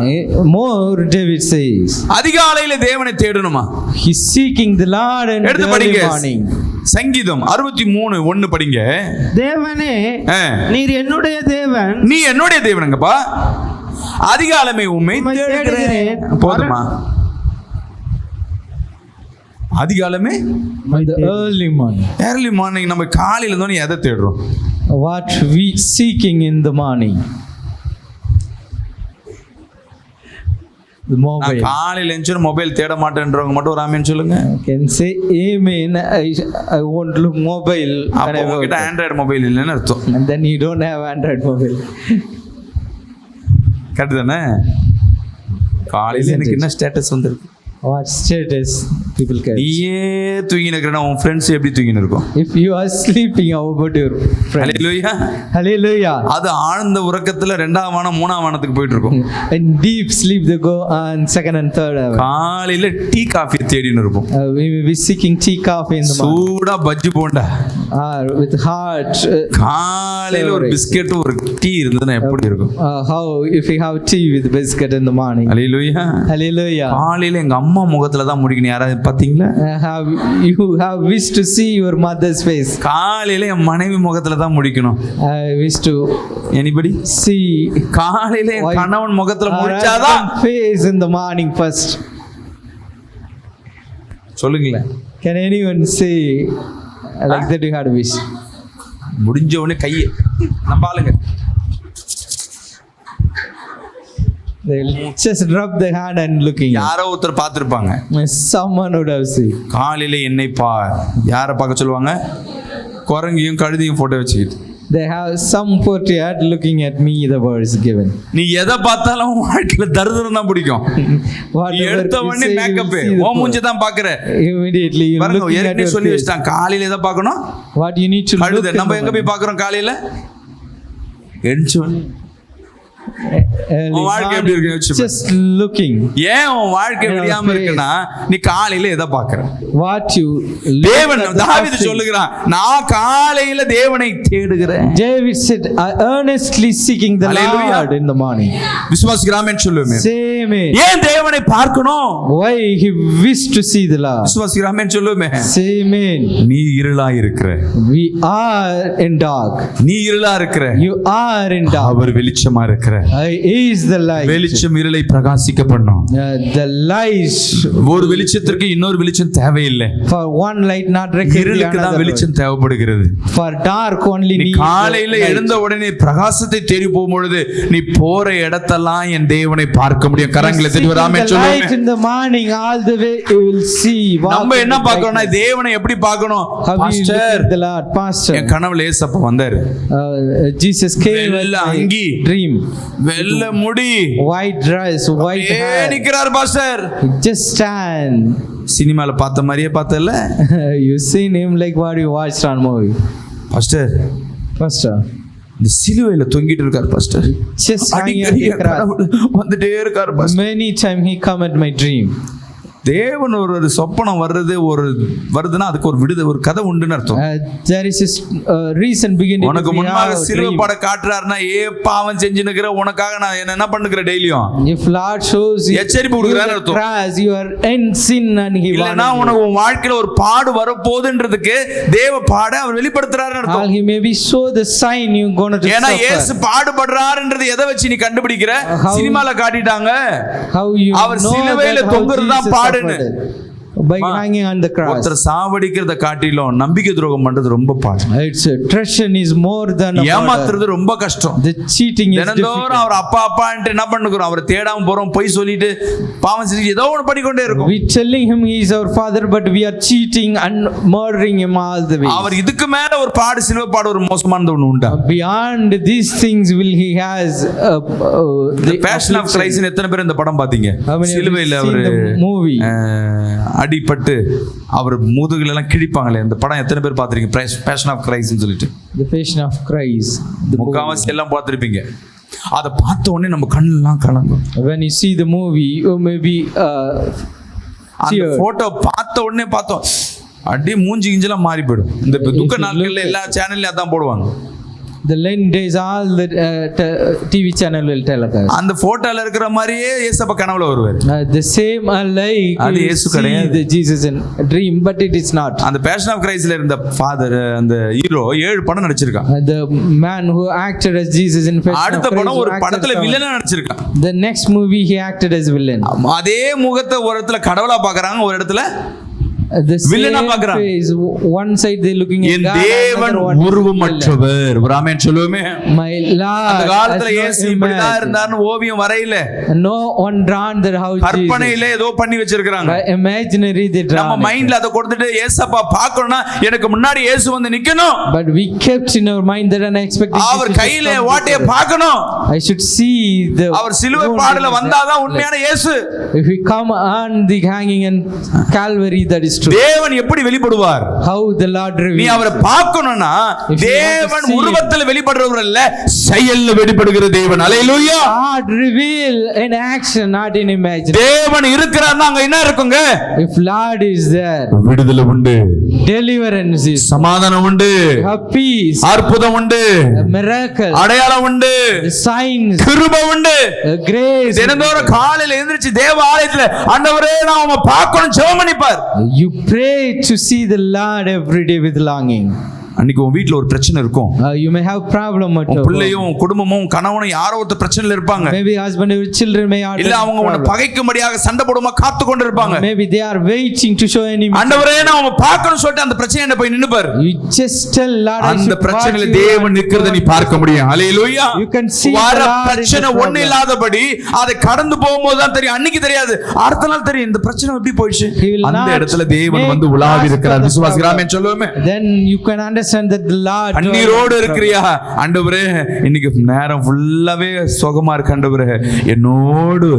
More David says, அதிகாலையில தேவனை தேடணுமா? he's seeking the Lord in the எடுத்து early படிங்க. morning. சங்கீதம் 63:1 படிங்க. தேவனே ஆ. நீர் என்னுடைய தேவன், நீ என்னுடைய தேவனுங்கப்பா, அதிகாலமே உம்மை உம்மை தேடுகிறேன். தேடுகிறேன். போதுமா? அதிகாலமே The early morning. Early morning நம்ம காலையில இருந்தோம் எதை தேடுறோம்? What we seeking in the morning? The நான் mobile. காலையில எந்திரிச்சு மொபைல் தேட மாட்டேன்றவங்க மட்டும் ஒரு ஆமீன் சொல்லுங்க. Can say amen. I won't look mobile. அப்ப and I உங்ககிட்ட won't. ஆண்ட்ராய்டு மொபைல் இல்லைன்னு அர்த்தம். And then you don't have Android mobile. Correct தானே? காலையில எனக்கு என்ன ஸ்டேட்டஸ் வந்திருக்கு? What status people can? நீயே தூங்கின்னு இருக்கிறனா உன் ஃப்ரெண்ட்ஸ் எப்படி தூங்கின்னு இருக்கும்? If you are sleeping, how about your friends? Hallelujah. Hallelujah. அது ஆழ்ந்த உறக்கத்துல 2ஆம் வானம் 3ஆம் வானத்துக்கு போயிட்டு இருக்கும். In deep sleep they go on second and third hour. காலையில டீ காஃபி தேடின்னு இருப்போம். We will be seeking tea coffee in the morning. சூடா பஜ்ஜி போண்டா. With heart. காலையில ஒரு பிஸ்கெட் ஒரு டீ இருந்ததுன்னா எப்படி இருக்கும்? How if you have tea with biscuit in the morning? Hallelujah. Hallelujah. காலையில எங்க அம்மா முகத்துல தான் முடிக்கணும். யாராவது பாத்தீங்களா? You have wished to see your mother's face. காலையில என் மனைவி முகத்துல தான் முடிக்கணும். I wish to anybody? see காலையில என் கணவன் முகத்துல her முடிச்சாதான் husband face in the morning first. சொல்லுங்களேன். Can anyone say like that you had a wish? முடிஞ்ச உடனே கையை நம்ம ஆளுங்க They'll just rub their hand and looking. யாரோ ஒருத்தர் பார்த்திருப்பாங்க. Someone would have seen. காலையில என்னை பார். யாரை பார்க்க சொல்லுவாங்க? குரங்கையும் கழுதையும் போட்டோ வச்சுக்கிட்டு. They have some portrait looking at me, the words given. நீ எதை பார்த்தாலும் வாழ்க்கையில தருதரம் தான் பிடிக்கும். நீ எடுத்த உடனே மேக்கப் ஓ மூஞ்சி தான் பாக்குற. Immediately you பாருங்க looking at ஏற்கனவே your சொல்லி face. வச்சிட்டான் காலையில எதை பார்க்கணும்? What you need to look கழுதை. at. நம்ம எங்க போய் பார்க்கறோம் காலையில? எந்திச்சு உன் வாழ்க்கை எப்படி இருக்கு யோசிச்சு பாரு. Just looking. ஏன் உன் வாழ்க்கை விடியாம இருக்குன்னா நீ காலையில எதை பார்க்கற? What you தேவன் தாவீது சொல்லுகிறான், நான் காலையில தேவனை தேடுகிறேன். David said, I earnestly seeking the Hallelujah. Lord in the morning. விசுவாசிக்கிறாமேன்னு சொல்லுவேன். Same. ஏன் தேவனை பார்க்கணும்? Why he wished to see the Lord. விசுவாசிக்கிறாமேன்னு சொல்லுவேன். Same. நீ இருளா இருக்கிற. We are in dark. நீ இருளா இருக்கிற. You are in dark. அவர் வெளிச்சமா இருக்கிற. Is the light. வெளிச்சம் இருளை பிரகாசிக்க பண்ணும். The light. ஒரு வெளிச்சத்திற்கு இன்னொரு வெளிச்சம் தேவையில்லை. For one light not required. இருளுக்கு தான் வெளிச்சம் தேவைப்படுகிறது. For dark only நீ need. காலையில எழுந்த உடனே பிரகாசத்தை தேடி போகும்பொழுது நீ போற இடத்தெல்லாம் என் தேவனை பார்க்க முடியும். கரங்களை தட்டி வராமே light சொல்லுங்க. in the morning all the way you will see. நம்ம என்ன பார்க்கணும்னா தேவனை எப்படி பார்க்கணும்? Pastor the Lord pastor. என் கனவுல ஏசப்பா வந்தாரு. Jesus came with வெள்ளை a அங்கி, dream. வெள்ளை முடி, White dress, white hair. நிக்கிறார் பாஸ்டர். Just stand. சினிமால பார்த்த மாதிரியே பார்த்தல. You seen him like what you watched on movie. Pastor Pastor. இந்த சிலுவையில தொங்கிட்டு இருக்கார் பாஸ்டர். Just hanging on அடிக்கடி the cross. வந்துட்டே இருக்கார் pastor. Many time he come at my dream. தேவன் ஒரு சொப்பனம் வருதுன்னா அதுக்கு ஒரு விடுதலை ஒரு கதை உண்டுன்னு அர்த்தம். There is a reason beginning. உனக்கு முன்னாக சிலுவை பட காட்டுறாருன்னா ஏ பாவம் செஞ்சு நிக்கிற உனக்காக நான் என்ன பண்ணுகிறேன் டெய்லியும். If Lord shows you எச்சரிப்பு கொடுக்குறாரு அர்த்தம். you are in sin and he இல்லனா உனக்கு உன் வாழ்க்கையில ஒரு பாடு வரப்போகுதுன்றதுக்கு தேவ பாட அவர் வெளிப்படுத்துறாருன்னு அர்த்தம். he maybe show the sign you going to ஏன்னா suffer. இயேசு பாடுபடுறாருன்றது எதை வச்சு நீ கண்டுபிடிக்கிற? சினிமால காட்டிட்டாங்க. How you அவர் know சிலுவையில that how தொங்குறது தான் Jesus பாடுன்னு. suffered. by hanging on the cross. ஒருத்தர் சாவடிக்கிறத காட்டிலும் நம்பிக்கை துரோகம் பண்றது ரொம்ப பாடு. It's treason is more than a murder. ஏமாத்துறது ரொம்ப கஷ்டம். The cheating is difficult. தினந்தோறும் அவர் அப்பான்ட்டு என்ன பண்ணுகிறோம், அவரை தேடாம போறோம், பொய் சொல்லிட்டு பாவம் செஞ்சு ஏதோ ஒன்று பண்ணிக்கொண்டே இருக்கும். We telling him he is our father, but we are cheating and murdering him all the way. அவர் இதுக்கு மேல ஒரு பாடு, சிலுவை பாடு ஒரு மோசமானது ஒன்று உண்டா? Beyond these things will he has the Passion of Christ. எத்தனை பேர் இந்த படம் பாத்தீங்க? சிலுவையில அவர் மூவி அடிபட்டு அவர் முதுகுல எல்லாம் கிழிப்பாங்களே, இந்த படம் எத்தனை பேர் பாத்திருக்கீங்க? Passion of Christ னு சொல்லிட்டு. The Passion of Christ. முக்காவாசி எல்லாம் பார்த்திருப்பீங்க. அதை பார்த்த உடனே நம்ம கண்ணெல்லாம் கலங்கும். When you see the movie, you maybe அந்த போட்டோ பார்த்த உடனே பார்த்தோம் அப்படியே மூஞ்சி கிஞ்செல்லாம் மாறி போயிடும். இந்த துக்க நாட்கள்ல எல்லா சேனல்லையும் அதான் போடுவாங்க. The lend days all the TV channel will tell us. அந்த போட்டோல இருக்கிற மாதிரியே இயேசுப்பா கனவுல வருவார். The same like அது இயேசு கிடையாது. The Jesus in a dream, but it is not. அந்த Passion of Christல இருந்த ஃபாதர், அந்த ஹீரோ 7 படம் நடிச்சிருக்கான். The man who acted as Jesus in Passion of Christ. அடுத்த படம் ஒரு படத்துல வில்லனா நடிச்சிருக்கான். The next movie he acted as villain. அதே முகத்தை ஒரு இடத்துல கடவுளா பார்க்கறாங்க, ஒரு இடத்துல The வில்லனா பார்க்கறாங்க. One side they looking at God, தேவன் உருவமற்றவர். ஒரு ஆமென் சொல்லுவோமே. My Lord. அந்த காலத்துல இயேசு இப்படிதான் இருந்தார்னு ஓவியம் வரையில. No one drawn their house. கற்பனையில ஏதோ பண்ணி வச்சிருக்காங்க. Imaginary they drawn. நம்ம மைண்ட்ல அத கொடுத்துட்டு இயேசுப்பா பார்க்கணும்னா எனக்கு முன்னாடி இயேசு வந்து நிக்கணும். But we kept in our mind that unexpected. அவர் கையில வாட்டைய பார்க்கணும். I should see the. அவர் சிலுவை பாடுல வந்தாதான் உண்மையான இயேசு. If we come on the hanging and Calvary, that is true. தேவன் எப்படி வெளிப்படுவார்? How the Lord reveals. நீ அவரை பார்க்கணும்னா தேவன் உருவத்துல வெளிப்படுறவர் இல்ல, செயல்ல வெளிப்படுகிற தேவன். ஹalleluya. God reveal in action, not in imagination. தேவன் இருக்கிறார்னா அங்க என்ன இருக்குங்க? If Lord is there, விடுதலை உண்டு, deliverance is, சமாதானம் உண்டு, peace, அற்புதம் உண்டு, miracle, அடையாளம் உண்டு, signs, கிருபை உண்டு, grace. தினந்தோறும் காலையில எழுந்திருச்சு தேவ ஆலயத்துல ஆண்டவரே நான் உம்மை பார்க்கணும் ஜெபம் பண்ணிப்பார். You pray to see the Lord every day with longing. அன்னைக்கு உன் வீட்ல ஒரு பிரச்சனை இருக்கும். You may have problem at உன் home. பிள்ளையும் குடும்பமும் கணவனும் யாரோ ஒரு பிரச்சனையில இருப்பாங்க. Maybe husband and children may have. இல்ல அவங்க உன்னை பகைக்கும்படியாக சண்டை போடுமா காத்து கொண்டு இருப்பாங்க. Maybe they are waiting to show enemy. ஆண்டவரே நான் உம்மை பார்க்கணும் சொல்லிட்டு அந்த பிரச்சனையை போய் நின்னுபார். You just tell Lord, அந்த பிரச்சனையில தேவன் நிக்கிறதை நீ பார்க்க முடியும். ஹalleluya. You can see வர பிரச்சனை ஒண்ணு இல்லாதபடி அதை கடந்து போகும்போது தான் தெரியும். அன்னைக்கு தெரியாது, அடுத்த நாள் தெரியும் இந்த பிரச்சனை எப்படி போயிடுச்சு. அந்த இடத்துல தேவன் வந்து உலாவி இருக்கிறார். விசுவாசிக்கிறாமே சொல்லுவோமே. Then you can understand that the Lord. கண்ணீரோடு இருக்கிறியா? ஆண்டவரே இன்னைக்கு நேரம் ஃபுல்லாவே சுகமா இருக்கு ஆண்டவரே, என்னோடு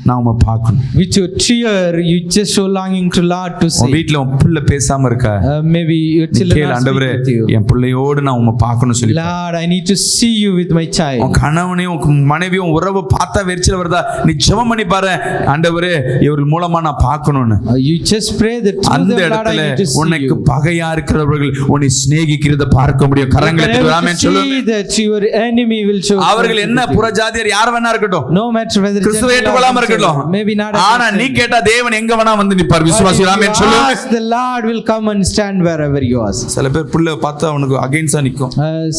நான் உம்மை பார்க்கணும். With your tear you just so longing to Lord to see. வீட்ல உன் பிள்ளை பேசாம இருக்கா? Maybe your children are ஆண்டவரே என் பிள்ளையோடு நான் உம்மை பார்க்கணும் சொல்லி. Lord, I need to see you with my child. உன் கணவனையும் உன் மனைவியும் உறவு பார்த்தா வெறிச்சல் வருதா? நீ ஜெபம் பண்ணி பாரு, ஆண்டவரே இவர்கள் மூலமா நான் பார்க்கணும்னு. You just pray that அந்த இடத்துல உனக்கு பகையா இருக்கிறவர்கள் உன்னை சிநேகிக்கிறத பார்க்க முடியும். கரங்களை தட்டி ஆமென் சொல்லுங்க. that your enemy will show. அவர்கள் என்ன புறஜாதியர் யார் வேணா இருக்கட்டும், no matter whether கிறிஸ்துவை ஏற்றுக்கொள்ளாம இருக்கட்டும், maybe not. ஆனா நீ கேட்டா தேவன் எங்க வேணா வந்து நிப்பார். விசுவாசி ஆமென் சொல்லுங்க. The Lord will come and stand wherever you are. சில பேர் புள்ள பார்த்தா அவனுக்கு அகைன்ஸ்டா நிக்கும்.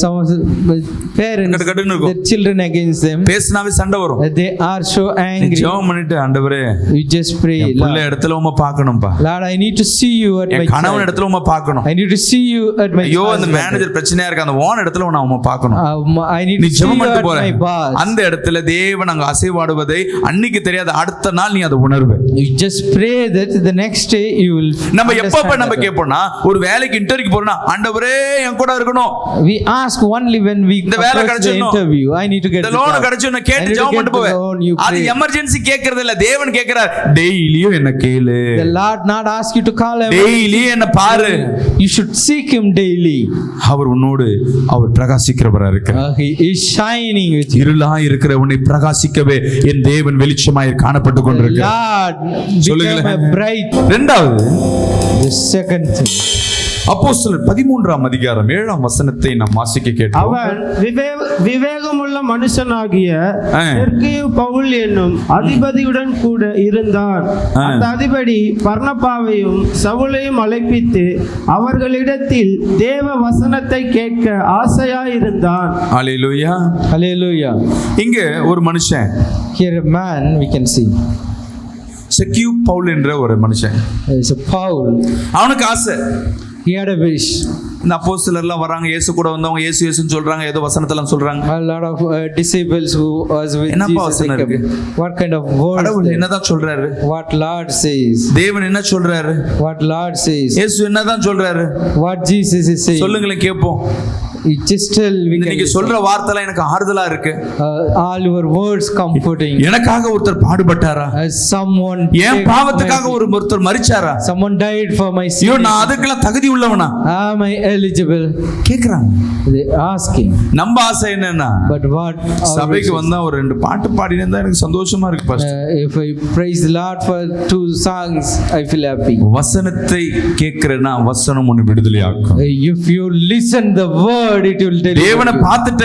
Some parents, the children against them, பேசினாவே சண்டை வரும். they are so angry. ஜெபம் பண்ணிட்டு ஆண்டவரே you just pray, புள்ள இடத்துல உம்மை பார்க்கணும்பா. Lord, I need to see you at my கணவன் இடத்துல உம்மை பார்க்கணும். I need to see you at my ஐயோ அந்த மேனேஜர் பிரச்சனையா இருக்கு, அந்த ஓன் இடத்துல நான் உம்மை பார்க்கணும். I need நீ to see ஜெபம் you பண்ணிட்டு at போற my boss. அந்த இடத்துல தேவன் அங்க அசைவாடுவதை அன்னைக்கு தெரியாத அடுத்த நாள் நீ அதை உணர்வே. You just pray that the next day you will. நம்ம எப்பப்ப நம்ம கேட்போம்னா ஒரு வேலைக்கு இன்டர்வியூக்கு போறோம்னா ஆண்டவரே என் கூட இருக்கணும். We ask only when we இந்த வேலை கிடைச்சணும், interview I need to get the loan கிடைச்சணும் கேட்டு ஜெபம் பண்ணிட்டு போவே. அது எமர்ஜென்சி கேக்குறது இல்ல, தேவன் கேக்குறார் டெய்லியும் என்ன கேளு. The Lord not ask you to call him. Daily என்ன பாரு. You should seek him daily. அவர் உன்னோடு அவர் பிரகாசிக்கிறவரா இருக்கிறார். He is shining with you. இருளா இருக்கிற உன்னை பிரகாசிக்கவே என் தேவன் வெளிச்சமாய் காணப்பட்டு கொண்டிருக்கிறார். Lord become a bright. இரண்டாவது The second thing, அப்போஸ்தலர் 13ஆம் அதிகாரம் 7ஆம் வசனத்தை நாம் வாசிக்க கேட்டோம். அவன் விவேகமுள்ள மனுஷனாகிய தெர்கியு பவுல் என்னும் அதிபதியுடன் கூட இருந்தான். அந்த அதிபதி பர்னபாவையும் சவுலையும் அழைப்பித்து அவர்களிடத்தில் தேவ வசனத்தை கேட்க ஆசையாயிருந்தான். ஹalleluya. hallelujah. இங்க ஒரு மனுஷன், Here a man we can see. செக்யூ Pavul என்ற ஒரு மனுஷன், There's a Paul. அவனுக்கு ஆசை. He had a wish. இந்த அப்போஸ்தலர்லாம் வராங்க, இயேசு கூட வந்தவங்க இயேசு இயேசுன்னு சொல்றாங்க, ஏதோ வசனத்தெல்லாம் சொல்றாங்க. A lot of disciples who was with என்னப்பா Jesus. வசனம் இருக்கு? What kind of words? கடவுள் என்னதான் சொல்றாரு? What Lord says. தேவன் என்ன சொல்றாரு? What Lord says. இயேசு என்னதான் சொல்றாரு? What Jesus is saying. சொல்லுங்களேன் கேட்போம். You just tell we can நீங்க listen. சொல்ற வார்த்தைலாம் எனக்கு ஆறுதலா இருக்கு. All your words comforting. எனக்காக ஒருத்தர் பாடுபட்டாரா? Someone என் பாவத்துக்காக ஒருத்தர் மரிச்சாரா? Someone died for my sin. ஐயோ நான் அதுக்கெல்லாம் தகுதி உள்ளவனா? Am I eligible? கேக்குறாங்க. They asking. நம்ம ஆசை என்னன்னா, But what our சபைக்கு wishes? வந்தா ஒரு 2 பாட்டு பாடினா எனக்கு சந்தோஷமா இருக்கு pastor. If I praise the Lord for 2 songs, I feel happy. வசனத்தை கேக்குறேன்னா வசனம் உன்னை விடுதலையாக்கும். If you listen the word, it will deliver தேவனை you. பார்த்துட்ட,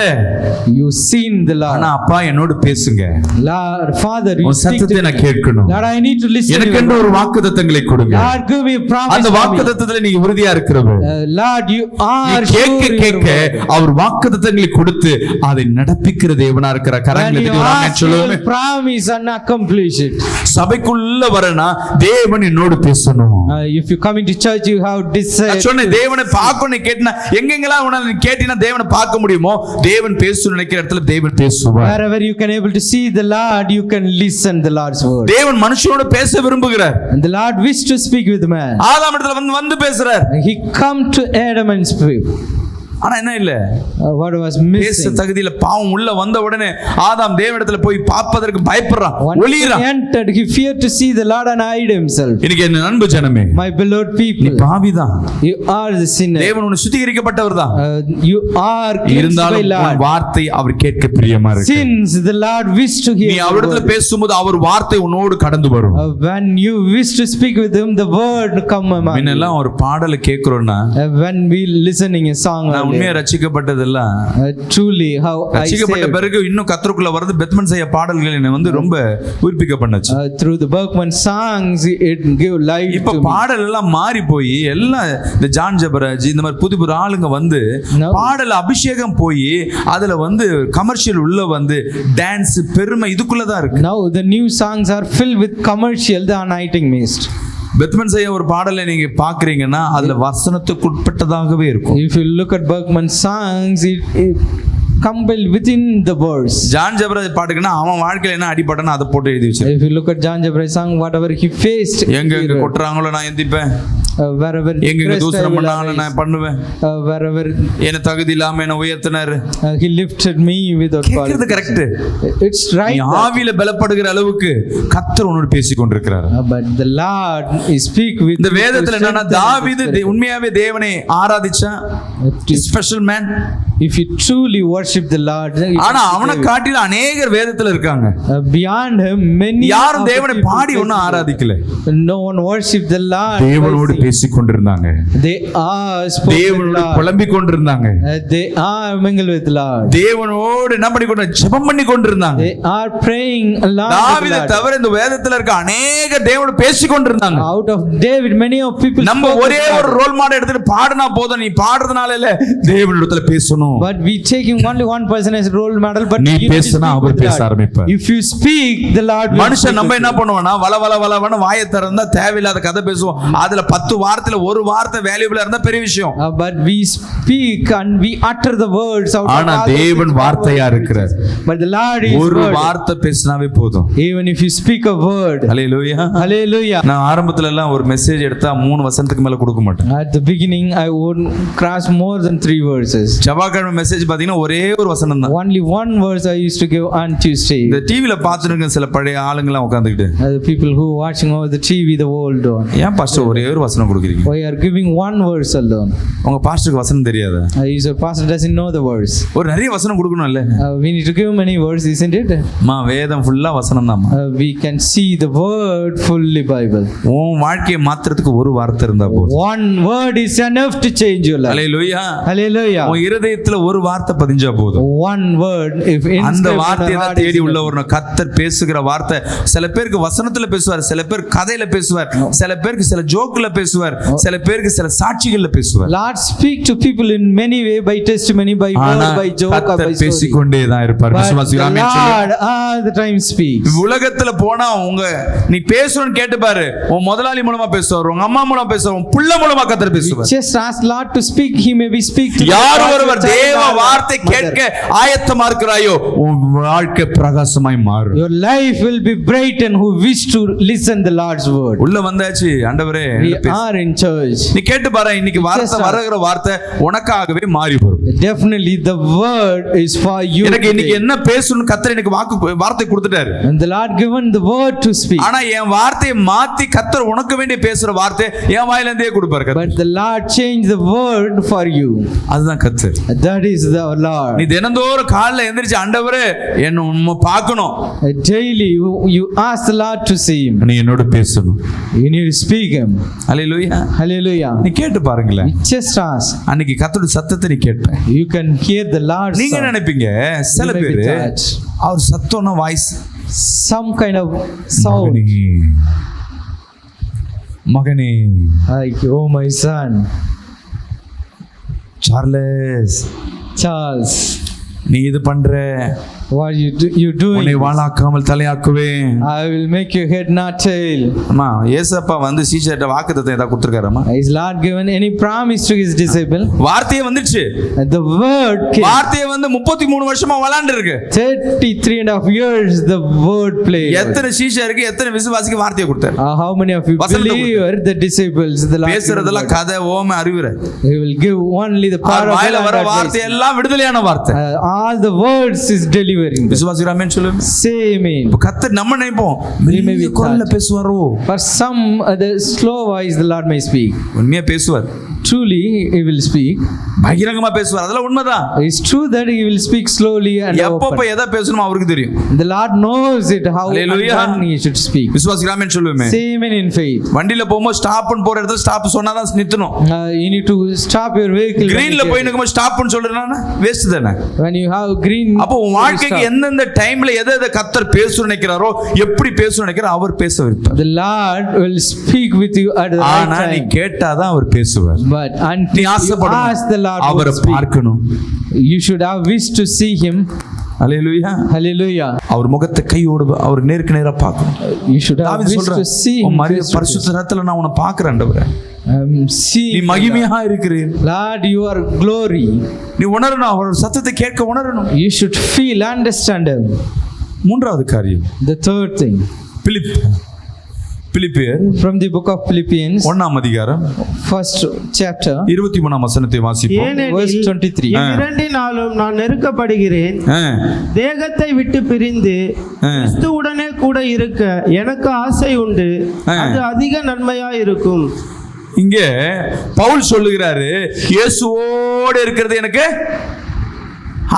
You seen the Lord. ஆனா அப்பா என்னோட பேசுங்க, Lord, Father, you உன் speak to சத்தத்தை me. நான் கேட்கணும். Lord, I need to listen. எனக்கென்று ஒரு வாக்குத்தத்தங்களை கொடுங்க. Lord, give me a promise. அந்த for me. வாக்குத்தத்தத்துல நீங்க உறுதியா இருக்கிறது. Lord, you நீ are கேட்க sure in your கேட்க word. அவர் வாக்குத்தத்தங்களை கொடுத்து அதை நடப்பிக்கிற தேவனா இருக்கிற When கரங்களை you தட்டி ஒரு ஆமென் ask, you சொல்லுங்க. will promise and accomplish it. சபைக்குள்ள வரனா தேவன் என்னோடு பேசணும். If you come into church, you have desire. நான் சொன்னேன் தேவனை பார்க்கணும் கேட்டினா எங்கெங்கெல்லாம் உன்னால கேட்டினா தேவனை பார்க்க முடியுமோ தேவன் பேசணும்னு நினைக்கிற இடத்துல தேவன் பேசுவார். Wherever you can able to see the Lord, you can listen the Lord's word. தேவன் மனுஷனோட பேச விரும்புகிறார். And the Lord wished to speak with man. ஆதாம் இடத்துல வந்து பேசுறார். He come to Adam and speak. ஆனா என்ன இல்ல, What was பேச missing? தகுதியில பாவம் உள்ள வந்த உடனே ஆதாம் தேவனிடத்துல போய் பார்ப்பதற்கு பயப்படுறான், Once he ஒளியறான். entered, he feared to see the Lord and hide himself. இன்னைக்கு என்ன அன்பு ஜனமே, My beloved நீ people, பாவிதான், you are the sinner. தேவன் உன்னை சுத்திகரிக்கப்பட்டவர்தான். You are cleansed by இருந்தாலும் உன் Lord. வார்த்தை அவர் கேட்க பிரியமா இருக்கு. Since the Lord wished to hear நீ the அவரிடத்துல word. பேசும்போது அவர் வார்த்தை உன்னோடு கடந்து வரும். When you wish to speak with him, the word come among you. முன்னெல்லாம் ஒரு பாடலை கேட்கிறோம்னா When we listening a song, நான் உண்மையா ரட்சிக்கப்பட்டதெல்லாம் truly how I ரட்சிக்கப்பட்ட saved. பிறகு இன்னும் கர்த்தருக்குள்ள வரது பெத்மன் செய்ய பாடல்கள் என்னை வந்து ரொம்ப உயிர்ப்பிக்க பண்ணுச்சு. Through the Berkman songs, it give life இப்ப to me. பாடல் எல்லாம் மாறி போய் எல்லாம் இந்த ஜான் ஜபராஜ் இந்த மாதிரி புது புது ஆளுங்க வந்து No. பாடல் அபிஷேகம் போய் அதுல வந்து கமர்ஷியல் உள்ள வந்து டான்ஸ் பெருமை இதுக்குள்ளதான் இருக்கு. Now the new songs are filled with commercial, the anointing mist. பெத்மன் செய்ய ஒரு பாடலை நீங்க பாக்குறீங்கன்னா அதுல வசனத்துக்கு உட்பட்டதாகவே இருக்கும். If you look at Berkman songs, it compelled within the verse. John Jabaraj பாட்டுக்குன்னா அவன் வாழ்க்கையில என்ன அடிபட்டனா அதை போட்டு எழுதி வச்சு If you look at John Jabrai song, whatever he faced, எங்க எங்க கொட்டுறாங்களோ நான் எந்திப்பேன், wherever எங்க pressed, I தூசணம் will பண்ணாங்களோ arise. நான் பண்ணுவேன், Wherever என்ன தகுதி இல்லாம என்ன உயர்த்தினாரு. he lifted me without கேக்குறது கரெக்ட். qualification. It's நீ right that- ஆவியில பலப்படுகிற அளவுக்கு கர்த்தர் உன்னோடு பேசிக் கொண்டிருக்கிறார். but the Lord is speak with இந்த you to வேதத்துல என்னன்னா strengthen தாவீது the spirit. உண்மையாவே தேவனை ஆராதிச்சா special man. If you truly worship the Lord, then you ஆனா can see அவனை David. காட்டில அநேகர் வேதத்துல இருக்காங்க. Beyond him, many யாரும் of the தேவனை people பாடி ஒன்னும் face ஆராதிக்கல. the- no one worship the Lord. தேவனோடு by singing. பேசிக் கொண்டிருந்தாங்க, They are spoke with தேவனோடு Lord. புலம்பிக் கொண்டிருந்தாங்க, They are mingle with Lord. தேவனோடு என்ன பண்ணி கொண்டு ஜெபம் பண்ணி கொண்டிருந்தாங்க. They are praying along with தாவீதை the Lord. தவிர இந்த வேதத்துல இருக்க அநேக தேவனோடு பேசிக் கொண்டிருந்தாங்க. Out of David, many of people நம்ம spoke with ஒரே Lord. ஒரு ரோல் மாடல் எடுத்துட்டு பாடுனா போதும், நீ பாடுறதுனால இல்ல தேவனிடத்துல பேசணும். But we taking only one person as role model, but நீ you need to பேசினா speak அவர் with பேச Lord. ஆரம்பிப்பார். If you speak, the Lord will மனுஷன் speak நம்ம with என்ன you. பண்ணுவோம்னா வள வாயை திறந்தா தேவையில்லாத கதை பேசுவோம். அதுல 10 வார்த்தையில ஒரு வார்த்தை வேல்யூபிளா இருந்தா பெரிய விஷயம். But we speak and we utter the words out ஆனா of all the தேவன் things வார்த்தையா God இருக்கிறார். speaks. But the Lord is ஒரு word. வார்த்தை பேசினாவே போதும். Even if you speak a word, hallelujah. hallelujah. நான் ஆரம்பத்துல எல்லாம் ஒரு மெசேஜ் எடுத்தா 3 வசனத்துக்கு மேல கொடுக்க மாட்டேன். At the beginning, I wouldn't cross more than 3 verses. செவ்வாய்க்கிழமை மெசேஜ் பாத்தீங்கன்னா ஒரே ஒரு வசனம் தான். Only one verse I used to give on Tuesday. இந்த டிவில பாத்துருங்க சில பழைய ஆளுங்கெல்லாம் உட்கார்ந்துக்கிட்டு, The people who watching over the TV, the old one. ஏன் பாஸ்டர் ஒரே ஒரு வசனம் கொடுக்குறீங்க? Why are giving one verse alone? உங்க பாஸ்டருக்கு வசனம் தெரியாதா? Your pastor doesn't know the verse. ஒரு நிறைய வசனம் கொடுக்கணும்ல. We need to give many words, isn't it? வேதம் ஃபுல்லா வசனம் தான். We can see the word fully Bible. உன் வாழ்க்கையை மாத்துறதுக்கு ஒரு வார்த்தை இருந்தா போதும். One word is enough to change your life. Hallelujah. Hallelujah. உன் இருதயத்துல இருதயத்துல ஒரு வார்த்தை பதிஞ்சா போதும். One word, if அந்த inscribed in our வார்த்தையை heart தான் is தேடி enough. உள்ள ஒரு கர்த்தர் பேசுகிற வார்த்தை. சில பேருக்கு வசனத்துல பேசுவார், சில பேர் கதையில பேசுவார், சில பேருக்கு சில ஜோக்குல பேசுவார், சில பேருக்கு சில சாட்சிகள்ல பேசுவார். Lord speak to people in many way, by testimony, by word, by joke, or by கர்த்தர் story. பேசிக்கொண்டே தான் இருப்பார். But the விசுவாசிகள் ஆமென் சொல்லுங்க. Lord all the time speaks. உலகத்துல போனா நீ பேசணும்னு கேட்டு பாரு, உன் முதலாளி மூலமா பேசுவார், உங்க அம்மா மூலமா பேசுவார், உன் புள்ள மூலமா கர்த்தர் பேசுவார். Just ask Lord to speak. He may be speak to யார் ஒருவர் தேவ வார்த்தை கேட்க ஆயத்தமா இருக்கிறாயோ உன் வாழ்க்கை பிரகாசமாய் மாறும். Your life will be bright and who wish to listen the Lord's word. உள்ள வந்தாச்சு ஆண்டவரே. We are in church. நீ கேட்டு பாரு, இன்னைக்கு வார்த்தை வருகிற வார்த்தை உனக்காகவே மாறி வரும். Definitely the word is for you. எனக்கு இன்னைக்கு என்ன பேசணும்னு கர்த்தர் எனக்கு வார்த்தை கொடுத்துட்டாரு. And the Lord given the word to speak. ஆனா என் வார்த்தையை மாத்தி கர்த்தர் உனக்கு வேண்டிய பேசுற வார்த்தை என் வாயில இருந்தே கொடுப்பாரு கர்த்தர். But the Lord changed the word for you. அதுதான் கர்த்தர். That is the Lord. நீ தினந்தோறும் காலையில எந்திரிச்சு ஆண்டவரே என்ன உண்மை பார்க்கணும். Daily you ask the Lord to see him. நீ என்னோட பேசணும். You need to speak him. Hallelujah. Hallelujah. நீ கேட்டு பாருங்களேன். Just ask. அன்னைக்கு கர்த்தருடைய சத்தத்தை நீ கேட்ப. You can hear the Lord's நீங்க sound. நினைப்பீங்க சில You may be பேரு touched. அவர் சத்தம்னா voice Some kind of sound. மகனே Like, oh my son, Charles, Charles, நீ இது பண்ற, what you உன்னை doing? வாளாக்காமல் தலையாக்குவேன். I will make your head not tail. அம்மா ஏசப்பா வந்து சீஷர்ட்ட வாக்குத்தத்தம் ஏதாவது கொடுத்துருக்காரம்மா? Is Lord given any promise to his disciple? வார்த்தையே வந்துச்சு. The word came. வார்த்தையே வந்து 33 வருஷமா விளையாண்டு இருக்கு. 33.5 years the word played. எத்தனை சீஷருக்கு எத்தனை விசுவாசிக்கு வார்த்தையை கொடுத்தார்? How many of you வசனத்தை believe the disciples? The Lord பேசுறதெல்லாம் கதை ஓமை அறிவுரை. He will give only the power of வாயில வர God. வார்த்தை எல்லாம் விடுதலையான வார்த்தை. All the words is delivering. விசுவாசிகள் ஆமென் சொல்லுங்க. Say amen. இப்ப கர்த்தர் நம்ம நினைப்போம் மெல்லிய குரல்ல பேசுவாரோ. For some the slow voice the Lord may speak. உண்மையா பேசுவார். Truly he will speak. பகிரங்கமா பேசுவார். அதெல்லாம் உண்மைதான். It's true that he will speak slowly and எப்பப்ப open. எதை பேசணுமோ அவருக்கு தெரியும். The Lord knows it how and when he should speak. விசுவாசிகள் ஆமென் சொல்லுமே. Say amen in faith. வண்டியில போகும்போது ஸ்டாப்னு போற இடத்துல ஸ்டாப் சொன்னாதான் நிறுத்தணும். You need to stop your vehicle. கிரீன்ல போய் நிக்கும்போது ஸ்டாப்னு சொல்றேன்னா வேஸ்ட் தானே. When you have green. அப்போ உன் வாழ்க்கைக்கு எந்தெந்த டைம்ல எதை கர்த்தர் பேசணும்னு நினைக்கிறாரோ, எப்படி பேசணும்னு நினைக்கிறாரோ அவர் பேச வைப்பார். The Lord will speak with you at the right ஆனா நீ time. கேட்டாதான் அவர் பேசுவார். But until நீ you ஆசைப்படணும், ask the Lord அவரை to speak, பார்க்கணும். you should have wished to see him. Hallelujah. Hallelujah. அவர் முகத்தை கையோடு அவர் நேருக்கு நேரா பார்க்கணும். You should have தாவீது wished to சொல்றார், see him. Maria face to face. பரிசுத்த ரத்தத்துல நான் உன்னை பார்க்கிறேன் ஆண்டவரே. Seeing நீ மகிமையா இருக்கிறீர். Lord, you are glory. நீ உணரணும், அவர் சத்தத்தை கேட்க உணரணும். You should feel, understand him. மூன்றாவது காரியம், The third thing, பிலிப்பியர் from the book of Philippians, 1ஆம் அதிகாரம் first chapter, 23ஆம் வசனத்தை வாசிப்போம். verse 23. இரண்டினாலும் நான் நெருக்கப்படுகிறேன். தேகத்தை விட்டு பிரிந்து கிறிஸ்துவுடனே கூட இருக்க எனக்கு ஆசை உண்டு. அது அதிக நன்மையா இருக்கும். இங்கே பவுல் சொல்லுகிறாரு, இயேசுவோடு இருக்கிறது எனக்கு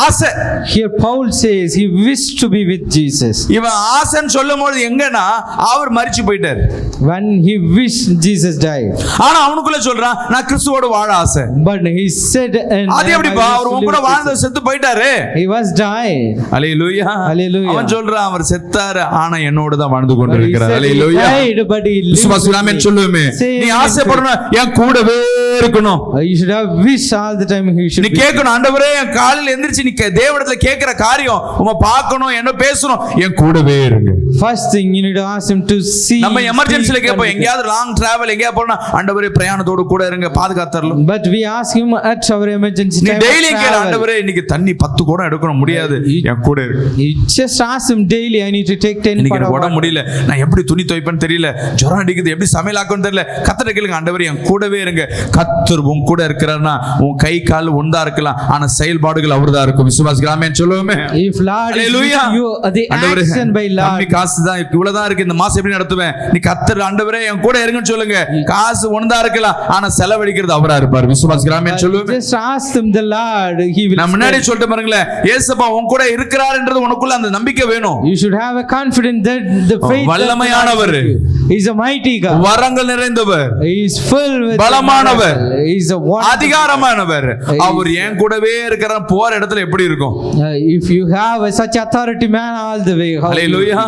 ஆசை. Here Paul says he wished to be with Jesus. இவன் ஆசைன்னு சொல்லும்போது எங்கன்னா அவர் மரிச்சு போயிட்டார். When he wished, Jesus died. ஆனா அவனுக்குள்ள சொல்றான், நான் கிறிஸ்துவோடு வாழ ஆசை. But he said, அது எப்படிப்பா, அவர் உன் கூட வாழ்ந்து செத்து போயிட்டாரு. He was died. Hallelujah. Hallelujah. அவன் சொல்றான், அவர் செத்தாரு ஆனா என்னோட தான் வாழ்ந்து கொண்டிருக்கிறார். He hallelujah. died, but he lived. விசுவாசிகளாமே சொல்லுமே, நீ ஆசைப்படணும், என் கூடவே இருக்கணும். You should have wished all the time he should நீ be. கேட்கணும், ஆண்டவரே என் காலையில எந்திரிச்சு நீ தேவனிடத்துல கேட்கிற காரியம் உம்மை பார்க்கணும், என்ன பேசணும், என் கூடவே இருங்க. First thing you need to ask him to see. நம்ம எமர்ஜென்சில கேட்போம், எங்கயாவது லாங் டிராவல் எங்கயா போறோம், ஆண்டவரே பிரயாணத்தோட கூட இருங்க, பாதுகாத்தறலாம். But we ask him at our emergency நீ time. டெய்லி கேளு, ஆண்டவரே இன்னைக்கு தண்ணி 10 குடம் எடுக்கணும், முடியாது, என் கூட இருக்கு. You just ask him daily, I need to take 10 இன்னைக்கு pot of உடம்பு water. முடியல, நான் எப்படி துணி துவைப்பேன்னு தெரியல, ஜுரம் அடிக்குது, எப்படி சமையலாக்கணும்னு தெரியல, கர்த்தரை கேளுங்க, ஆண்டவரே என் கூடவே இருங்க. கர்த்தர் உன் கூட இருக்கிறார்னா உன் கை கால் ஒன்றா இருக்கலாம், ஆனா செயல்பாடுகள் அவர்தான் இருக்கும். விசுவாசிக்கலாமே சொல்லுவோமே. If Lord is with you, the ஆண்டவரே action by Lord. கம்மி காசு தான் இவ்வளவுதான் இருக்கு, இந்த மாசம் எப்படி நடத்துவேன், நீ கர்த்தர் ஆண்டவரே என் கூட இருங்கன்னு சொல்லுங்க. காசு ஒன்றா இருக்கலாம், ஆனா செலவழிக்கிறது அவரா இருப்பார். விசுவாசிக்கலாமே சொல்லுவோமே. Just ask him the Lord, he will. நான் முன்னாடி சொல்லிட்டு பாருங்களேன், இயேசுப்பா உன் கூட இருக்கிறார்ன்றது உனக்குள்ள அந்த நம்பிக்கை வேணும். You should have a confidence that the faith. வல்லமையானவர். He is a mighty God. வரங்கள் நிறைந்தவர், He is filled with பலமானவர், He is a wonderful. அதிகாரமானவர். அவர் என் கூடவே இருக்கிற போற இடத்துல எப்படி இருக்கும்? If you have such authority man all the way, how ஹalleluya.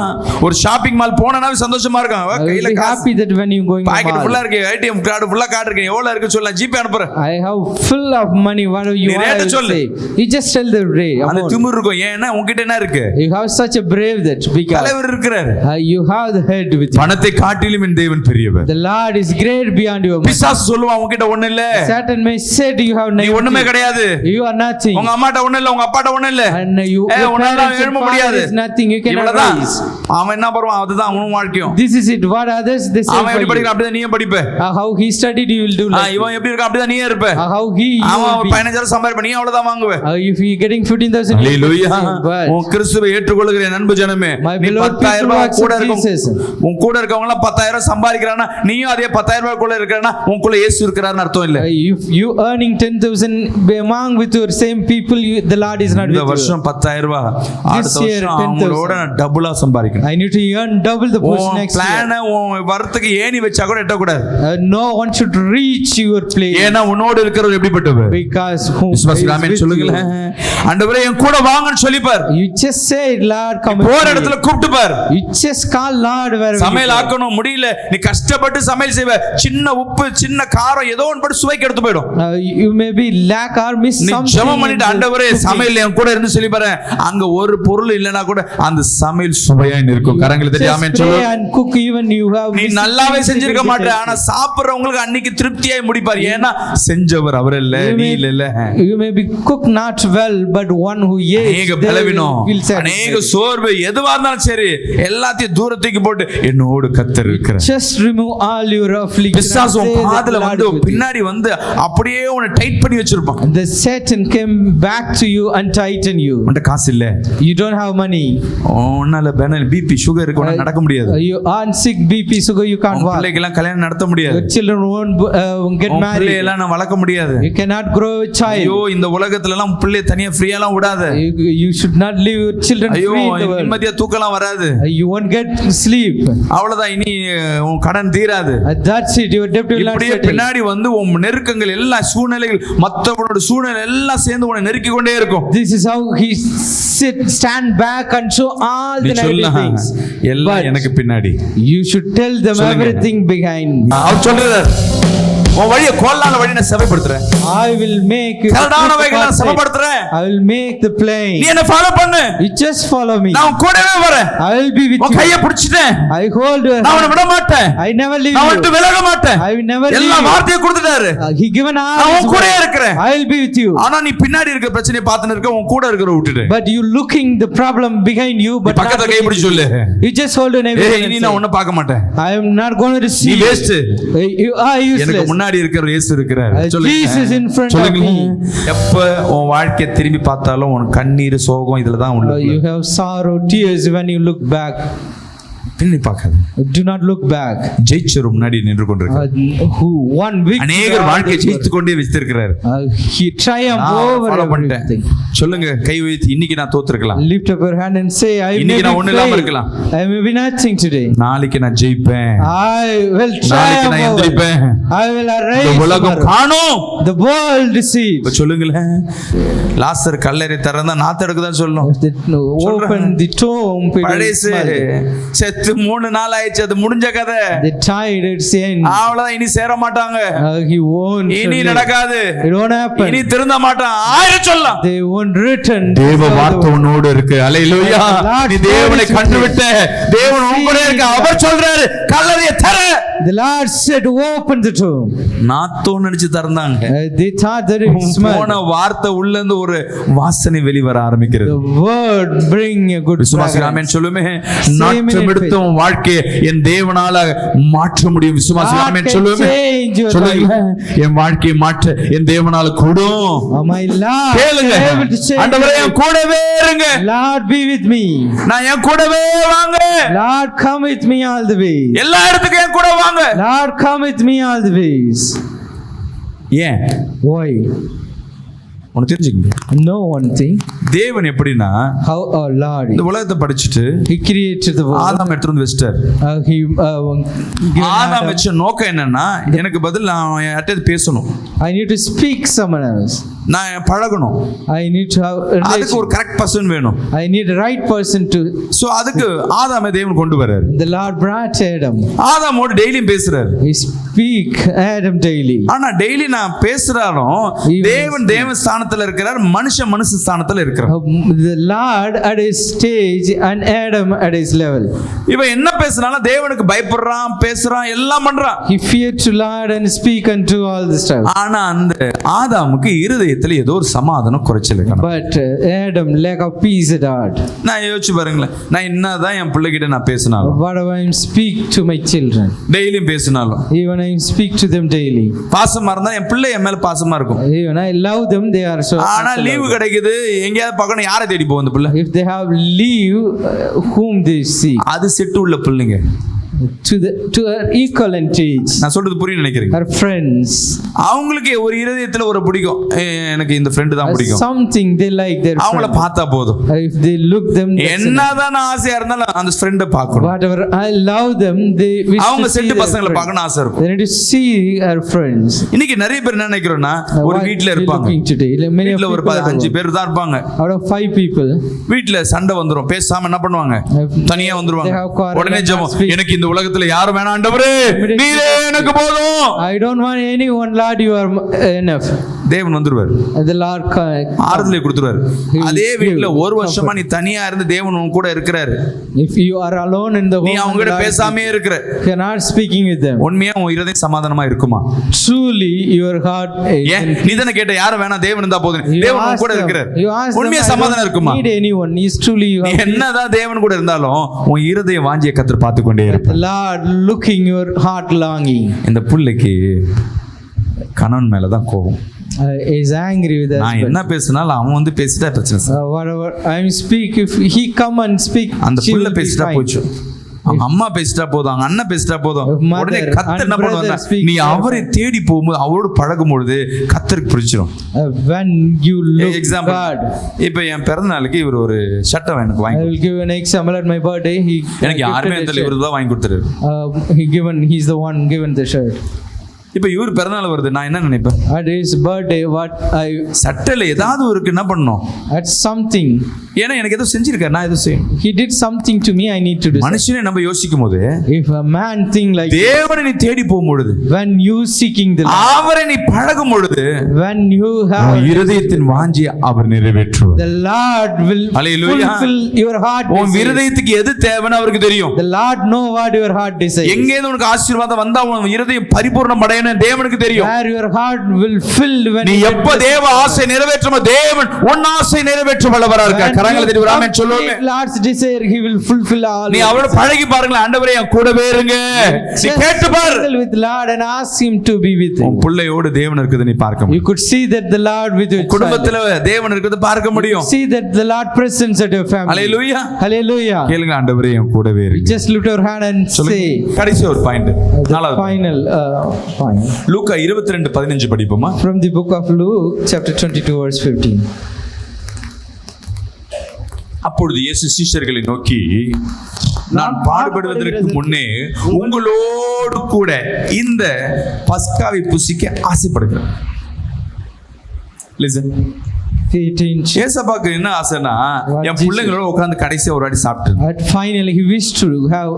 ஒரு ஷாப்பிங் மால் போனாவே சந்தோஷமா இருக்காங்க. I will கையில be காசு, happy that when you going to pocket mall. ஃபுல்லா இருக்கு, ஏடிஎம் கார்டு ஃபுல்லா கார்டு இருக்கு, எவ்வளவு இருக்கு சொல்லலாம், ஜிபே அனுப்புறேன். I have full of money. What do you நீ want ரேட் to சொல்லு. say? You just tell the rate. அந்த amount. திமிரு இருக்கும். ஏன்னா உன்கிட்ட என்ன இருக்கு? You have such a brave that because தலைவர் இருக்கிறார். you have the head with you. பணத்தை காட்டிலும் என் தேவன் பெரியவர். The Lord is great beyond your mind. பிசாசு சொல்லுவான் உன்கிட்ட ஒண்ணு இல்ல, Satan may say you have நீ ஒண்ணுமே nothing. கிடையாது, You are nothing. உங்க அம்மாட்ட ஒண்ணு இல்ல, உங்க அப்பாட்ட ஒண்ணு இல்ல, And your உன்னால parents and எழும்ப father முடியாது, is nothing. You cannot இவ்வளவுதான். rise. அவன் என்ன பண்ணுவான், அதுதான் அவனும் வாழ்க்கையும். This is it. What others they say அவன் for எப்படி you. படிக்கிறான் அப்படிதான் நீயும் படிப்ப. How he studied, you will do like. இவன் எப்படி இருக்கான் அப்படிதான் நீயே இருப்ப. How he you அவன் will be. 15,000 சம்பாதிப்ப, நீ அவ்வளவுதான் வாங்குவ. If he getting 15,000, you will do the same. But உன் கிறிஸ்துவை ஏற்றுக்கொள்ளுகிற என் அன்பு ஜனமே, My நீ beloved 10,000 people who ரூபாய் கூட accept இருக்கும், Jesus. உன் கூட இருக்கவங்க எல்லாம் 10,000 சம்பாதிக்கிறானா, நீயும் அதே 10,000 ரூபாய் கூட இருக்கிறனா, உனக்குள்ள இயேசு இருக்கிறார்னு அர்த்தம் இல்ல. if you earning 10,000 among with your same people, the Lord is not இந்த with you. வருஷம் 10,000 ரூபாய், அடுத்த year வருஷம் 10,000. அவங்களோட நான் டபுளா சம்பாதிக்கணும். I need to earn double the push உன் next year. பிளான உன் வரத்துக்கு ஏணி வச்சா கூட எட்டக்கூடாது. No one should reach your place. ஏன்னா உன்னோடு இருக்கிறவர் எப்படிப்பட்டவர்? Because who விசுவாசி is ஆமென் with சொல்லுங்களேன். you. ஆண்டவரே என் கூட வாங்கன்னு சொல்லிப்பார். You just say, Lord, come with போற me. இடத்துல கூப்பிட்டு பார். You just call Lord wherever you சமையல் go. ஆக்கணும் முடியல, நீ கஷ்டப்பட்டு சமையல் செய்வ, சின்ன உப்பு சின்ன காரம் ஏதோ ஒன்று போட்டு சுவைக்கு எடுத்து போயிடும். You may be lack or miss நீ something. ஜெபம் பண்ணிட்டு ஆண்டவரே சமையல் என் கூட இருந்து சொல்லி பாரு, அங்க ஒரு பொருள் இல்லனா கூட அந்த சமையல் சுவையா இருக்கும். கரங்களை தட்டி ஆமென் Just சொல்லு. pray and cook even you have. நீ missed நல்லாவே things, செஞ்சிருக்க you will மாட்டே, get ஆனா சாப்பிடுறவங்களுக்கு அன்னைக்கு திருப்தியாய் முடிப்பார். ஏன்னா செஞ்சவர் அவர் இல்ல, You நீ இல்ல. you may be cook not well, but one who eats, அநேக they பலவீனம், will satisfy. அநேக சோர்வு, எதுவா இருந்தாலும் சரி எல்லாத்தையும் தூரத்துக்கு போட்டு என்னோடு கர்த்தர் இருக்கிறார். Just remove all your affliction. பிசாசு and உன் say that காதுல Lord வந்து is with you. பின்னாடி வந்து அப்படியே உன்னை டைட் பண்ணி வச்சிருப்பான். The Satan came back to you and tighten you. உன்கிட்ட காசு இல்ல, You don't have money. உன்னால பெனல் பிபி சுகர் இருக்கு, உன்னால நடக்க முடியாது. You are sick, BP, sugar, you can't உன் walk. பிள்ளைக்கெல்லாம் கல்யாணம் நடத்த முடியாது. Your children won't get உன் married. பிள்ளையெல்லாம் நான் வளர்க்க முடியாது. You cannot grow a child. ஐயோ இந்த உலகத்துல எல்லாம் பிள்ளை தனியா ஃப்ரீயா எல்லாம் விடாத. You should not leave your children ஐயோ free in the world. நிம்மதியா தூக்கலாம் வராது. You won't get sleep. அவ்வளவுதான், இனி உன் கடன் தீராது. That's it. Your debt will not இப்படியே settle. பின்னாடி வந்து உன் நெருக்கங்கள் எல்லா சூழ்நிலைகள் மற்றவனோட சூழ்நிலை எல்லாம் சேர்ந்து உன்னை நெருக்கி கொண்டே இருக்கும். This is how he stand back and show all நீ the negative சொல்லலாம், things. எல்லாம் But எனக்கு பின்னாடி. you should tell them சொல்லுங்க. everything behind me. அவர் சொல்றார், உன் வழியை கோலான வழி நான் செவைப்படுத்துறேன், I will make you கரடானவைகளை நான் செவைப்படுத்துறேன், I will make the plain. நீ என்ன ஃபாலோ பண்ணு, You just follow me. நான் உன் கூடவே வரேன், I will be with உன் you. கையை பிடிச்சிட்டேன், I hold your நான் உன்னை hand. விட மாட்டேன், I never leave நான் you. விட்டு விலக மாட்டேன். I will never leave எல்லா you. வார்த்தையை கொடுத்துட்டாரு, He given all நான் his உன் கூடவே word. இருக்கிறேன். I will be with you. ஆனா நீ பின்னாடி இருக்க பிரச்சனையை பார்த்துன்னு இருக்க, உன் கூட இருக்கிற விட்டுட்டு But you looking the problem behind you, but not பக்கத்துல கை looking- பிடிச்சு சொல்லு, You just hold your neighbor ஏய் and இனி say, நான் உன்னை பார்க்க மாட்டேன், I am not going to நீ see you. Waste, You are எனக்கு useless. முன்னாடி இருக்கிற இயேசு இருக்கிறார். Jesus in front of சொல்லுங்க. me. எப்ப உன் வாழ்க்கையை திரும்பி பார்த்தாலும் உன் கண்ணீர் சோகம் இதுல தான் உள்ள. You have sorrow, tears when you look back. பின்னி பார்க்காத, Do not look back. ஜெயிச்சர் முன்னாடி நின்று கொண்டிருக்கிறார். Who won victory? அநேகர் வாழ்க்கையை ஜெயித்து கொண்டே வைத்திருக்கிறார். He triumphed over ஃபாலோ பண்ணிட்டேன். everything. சொல்லுங்க, கை வைத்து இன்னைக்கு நான் தோத்துருக்கலாம், Lift up your hand and say, I may இன்னைக்கு நான் be ஒண்ணு இல்லாம failed. இருக்கலாம், I may be nothing today. நாளைக்கு நான் ஜெயிப்பேன், I will நாளைக்கு triumph நான் over. எந்திரிப்பேன், I will இந்த arise உலகம் tomorrow. காணும். The world இப்ப sees. சொல்லுங்களேன், லாசர் கல்லறை திறந்தா நாத்தெடுக்கு தான் சொல்லணும். Open the tomb. people பழசு smile. செத்து 3 நாள் ஆயிடுச்சு, அது முடிஞ்ச கதை, The tide it's end. அவ்வளவுதான், இனி சேர மாட்டாங்க, He won't. இனி live. நடக்காது, It won't happen. இனி திருந்த மாட்டான், ஆயிரம் சொல்லலாம். They won't return. தேவ வார்த்தை உன்னோடு இருக்கு. அல்லேலூயா. நீ தேவனை கண்டுவிட்ட, தேவன் உன் கூட இருக்க. அவர் சொல்றாரு, கல்லறையை தர. The Lord said, open the tomb. நாத்தோன்னு நினைச்சு திறந்தாங்க. They thought that it smelled. போன வார்த்தை உள்ள இருந்து ஒரு வாசனை வெளிவர ஆரம்பிக்கிறது. The word bring a good விசுவாசி fragrance. ஆமென் சொல்லுமே. நாற்றம் எடுத்த உன் வாழ்க்கையை என் தேவனால மாற்ற முடியும். விசுவாசி God ஆமென் can சொல்லுமே. change your சொல்லுங்க, என் வாழ்க்கையை மாற்ற என் தேவனால கூடும். Oh my Lord, கேளுங்க, you are able to change ஆண்டவரே your என் கூடவே இருங்க, life. Lord be with me. நான் என் கூடவே வாங்க, Lord come with me all the way. எல்லா இடத்துக்கும் என் கூட வாங்க. Lord come with me all the ways. ஏன்? Why? ஒன்னு தெரிஞ்சுக்கங்க. Know one thing, தேவன் எப்படின்னா, how our Lord இந்த உலகத்தை படிச்சுட்டு He created the world. ஆதாம் எடுத்துட்டு வந்து வச்சிட்டார். He given Adam Adam. வச்ச நோக்கம் என்னன்னா, எனக்கு பதில் நான் யார்கிட்ட பேசணும், I need to speak someone else. நான் பழகணும், I need to have a அதுக்கு relation. ஒரு கரெக்ட் பர்சன் வேணும். I need the right person to. So அதுக்கு ஆதாமை தேவன் கொண்டு வர்றாரு. The Lord brought Adam. ஆதாமோட டெய்லியும் பேசுறாரு. He speak Adam daily. ஆனா டெய்லி நான் பேசுறாலும் தேவன் ஸ்தானத்துல இருக்கிறார், மனுஷ ஸ்தானத்துல இருக்கிறார். The Lord at his stage and Adam at his level. இவன் என்ன பேசுறாலும் தேவனுக்கு பயப்படுறான், பேசுறான், எல்லாம் பண்றான். He feared to Lord and speak unto all the stuff. ஆனா அந்த ஆதாமுக்கு இருதயத்துல ஏதோ ஒரு சமாதானம் குறைச்சல் இருக்கு. But Adam lack of peace at heart. நான் யோசிச்சு பாருங்களேன், நான் என்னதான் என் பிள்ளைகிட்ட நான் பேசினாலும், Whatever I speak to my children, டெய்லியும் பேசினாலும், even I speak to them daily, பாசமா இருந்தா என் பிள்ளை என் மேல பாசமா இருக்கும். even I love them, they are so. ஆனா லீவு கிடைக்குது, எங்கேயாவது பார்க்கணும், யாரை தேடி போகும் அந்த பிள்ளை? If they have leave, whom they seek, அது செட்டு உள்ள பிள்ளைங்க. to her equivalent age, நான் சொல்றது புரியும் நினைக்கிறீங்க? her friends, அவங்களுக்கு ஒரு இருதயத்துல ஒரு பிடிக்கும், எனக்கு இந்த ஃப்ரெண்ட் தான் பிடிக்கும், something they like their அவங்கள friend. பார்த்தா போதும். If they look them, என்னதான் ஆசையா இருந்தாலும் அந்த ஃப்ரெண்ட பார்க்கணும். whatever I love them, they wish அவங்க to see செட்டு their பசங்களை friends. பார்க்கணும் ஆசை இருக்கும். They need to see her friends. இன்னைக்கு நிறைய பேர் என்ன நினைக்கிறோம்னா, ஒரு What வீட்ல we இருப்பாங்க, looking today, like many of வீட்ல ஒரு people at 5 home. பேர் தான் இருப்பாங்க. Out of 5 people, வீட்ல சண்டை வந்துரும், பேசாம என்ன பண்ணுவாங்க, தனியா வந்துருவாங்க. They have quarrel உடனே and ஜெபம், not speak. எனக்கு இந்த உலகத்துல யாரும் வேணாம் ஆண்டவரே, நீரே எனக்கு போதும். I don't want anyone, Lord, you are enough. தேவன் வந்துருவார், The Lord ஆறுதலை கொடுத்துருவாரு. He will அதே வீட்ல give ஒரு வருஷமா comfort. நீ தனியா இருந்து தேவன் உன் கூட இருக்கிறாரு, If you are alone in the நீ home, அவங்க and கிட்ட Lord பேசாமே இருக்கிற, cannot speaking with them, உண்மையா உன் இருதயம் சமாதானமா இருக்குமா? truly your heart is ஏன் in நீ தானே கேட்ட, யாரும் வேணாம் தேவன் இருந்தா போதும், You தேவன் உன் ask கூட them, இருக்கிறார், you ask them, உண்மையா I சமாதானம் don't இருக்குமா? need anyone. Is truly you நீ have என்னதான் தேவன் கூட இருந்தாலும் உன் இருதய வாஞ்சியை கர்த்தர் பார்த்து கொண்டே the இருப்பார். Lord looking your heart longing. இந்த புள்ளைக்கு கணவன் மேலதான் கோபம். Is angry with நான் husband. என்ன பேசினாலும் அவன் வந்து பேசிட்டா பிரச்சனை sir. Whatever I speak, if he come and speak, அந்த she புள்ள will be பேசிட்டா fine. போச்சு, அவங்க அம்மா பேசிட்டா போதும், அவங்க அண்ணன் பேசிட்டா போதும், If mother உடனே கர்த்தர் என்ன and brother பண்ணுவாங்க, speak, நீ அவரை தேடி போகும்போது அவரோடு பழகும் பொழுது கர்த்தருக்கு பிடிச்சிரும். When you look example, God. இப்ப என் பிறந்த நாளுக்கு இவர் ஒரு ஷர்ட்டை எனக்கு I வாங்கி, will give an example. At my birthday, he எனக்கு யாருமே gifted a அந்த shirt. இவரு தான் வாங்கி கொடுத்துரு. He's the one given the shirt. இப்ப இவர் பிறந்தநாள் வருது, நான் என்ன நினைப்பேன், At his birthday, சட்டையில ஏதாவது இருக்கு, என்ன பண்ணணும், at something, ஏன்னா எனக்கு ஏதோ செஞ்சிருக்காரு, நான் ஏதோ செய்யணும். he did something to me, I need to do. மனுஷனே நம்ம யோசிக்கும் போது, If a man think like, தேவனை நீ தேடி போகும் பொழுது, when you seeking the Lord, அவரை நீ பழகும் பொழுது, when you have உன் இருதயத்தின் வாஞ்சியை அவர் நிறைவேற்றுவார். the Lord will Hallelujah. fulfill your heart உன் desire. இருதயத்துக்கு எது தேவைன்னு அவருக்கு தெரியும். The Lord know what your heart desires. எங்கேருந்து உனக்கு ஆசீர்வாதம் வந்தா உன் இருதயம் பரிபூர்ணம் அடையணும் தேவனுக்கு தெரியும். Where your heart will fill when நீ you எப்ப தேவ ஆசை நிறைவேற்றுமோ தேவன் உன் ஆசை நிறைவேற்ற வல்லவரா இருக்கார். கரங்களை தட்டி ஆமென் சொல்லுங்க. Lord's desire, he will fulfill all. நீ அவரோட பழகி பாருங்க, ஆண்டவரே என் கூடவே இருங்க, நீ கேட்டு பாரு. With Lord and ask him to be with you. உன் பிள்ளையோடு தேவன் இருக்குது நீ பார்க்க You முடியும். could see that the Lord with your குடும்பத்துல தேவன் இருக்குது பார்க்க முடியும். See that the Lord presence at your family. Hallelujah. Hallelujah. கேளுங்க, ஆண்டவரே என் கூடவே இருங்க. Just lift your hand and say. கடைசி ஒரு point, The final point. Luca 22:15 படிப்போமா? From the book of Luke, chapter 22, verse 15. அப்பொழுது இயேசு சீஷர்களை நோக்கி, நான் பாடுபடுவதற்கு முன்னே உங்களோடு கூட இந்த பஸ்காவை புசிக்க ஆசைப்படுகிறேன். Listen. ஏசப்பாக்கு என்ன ஆசைனா, என் பிள்ளைங்களோட உட்கார்ந்து கடைசியா ஒரு வாட்டி சாப்பிட்டு. And finally he wished to have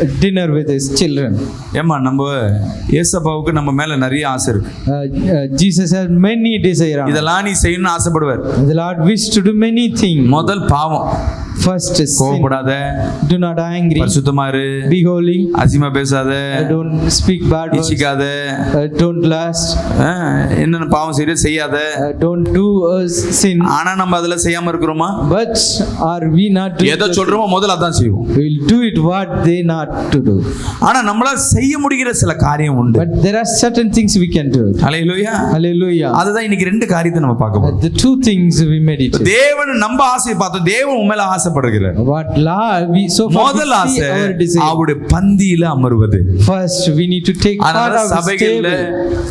a dinner with his children. ஏமா நம்ம ஏசப்பாவுக்கு நம்ம மேல நிறைய ஆசை இருக்கு. Jesus has many desires. இதெல்லாம் நீ செய்யணும்னு ஆசைப்படுவார். The Lord wished to do many things. முதல் பாவம், first is sin. கோபப்படாத, Do not angry. பரிசுத்தமா இரு, Be holy. அசிமா பேசாத, Don't speak bad words. இச்சிக்காத, Don't lust. என்னென்ன பாவம் செய்யாத. Don't do sin. ஆனா நம்ம அதுல செய்யாம இருக்கிறோமா? But are we not doing? எதை சொல்றோமோ முதல்ல அதான் செய்வோம். We will do it what they not to do. ஆனா நம்மளால செய்ய முடிகிற சில காரியம் உண்டு. But there are certain things we can do. Hallelujah. Hallelujah. அதுதான் இன்னைக்கு ரெண்டு காரியத்தை நம்ம பார்க்க போறோம். The two things we meditate. தேவன் நம்ம ஆசையை பார்த்தோம், தேவன் உன் மேல ஆசைப்படுகிறார். What love we so far முதல் we ஆசை see our desire. அவருடைய பந்தியில அமர்வது. First we need to take part அதனால of the சபைகள்ல table.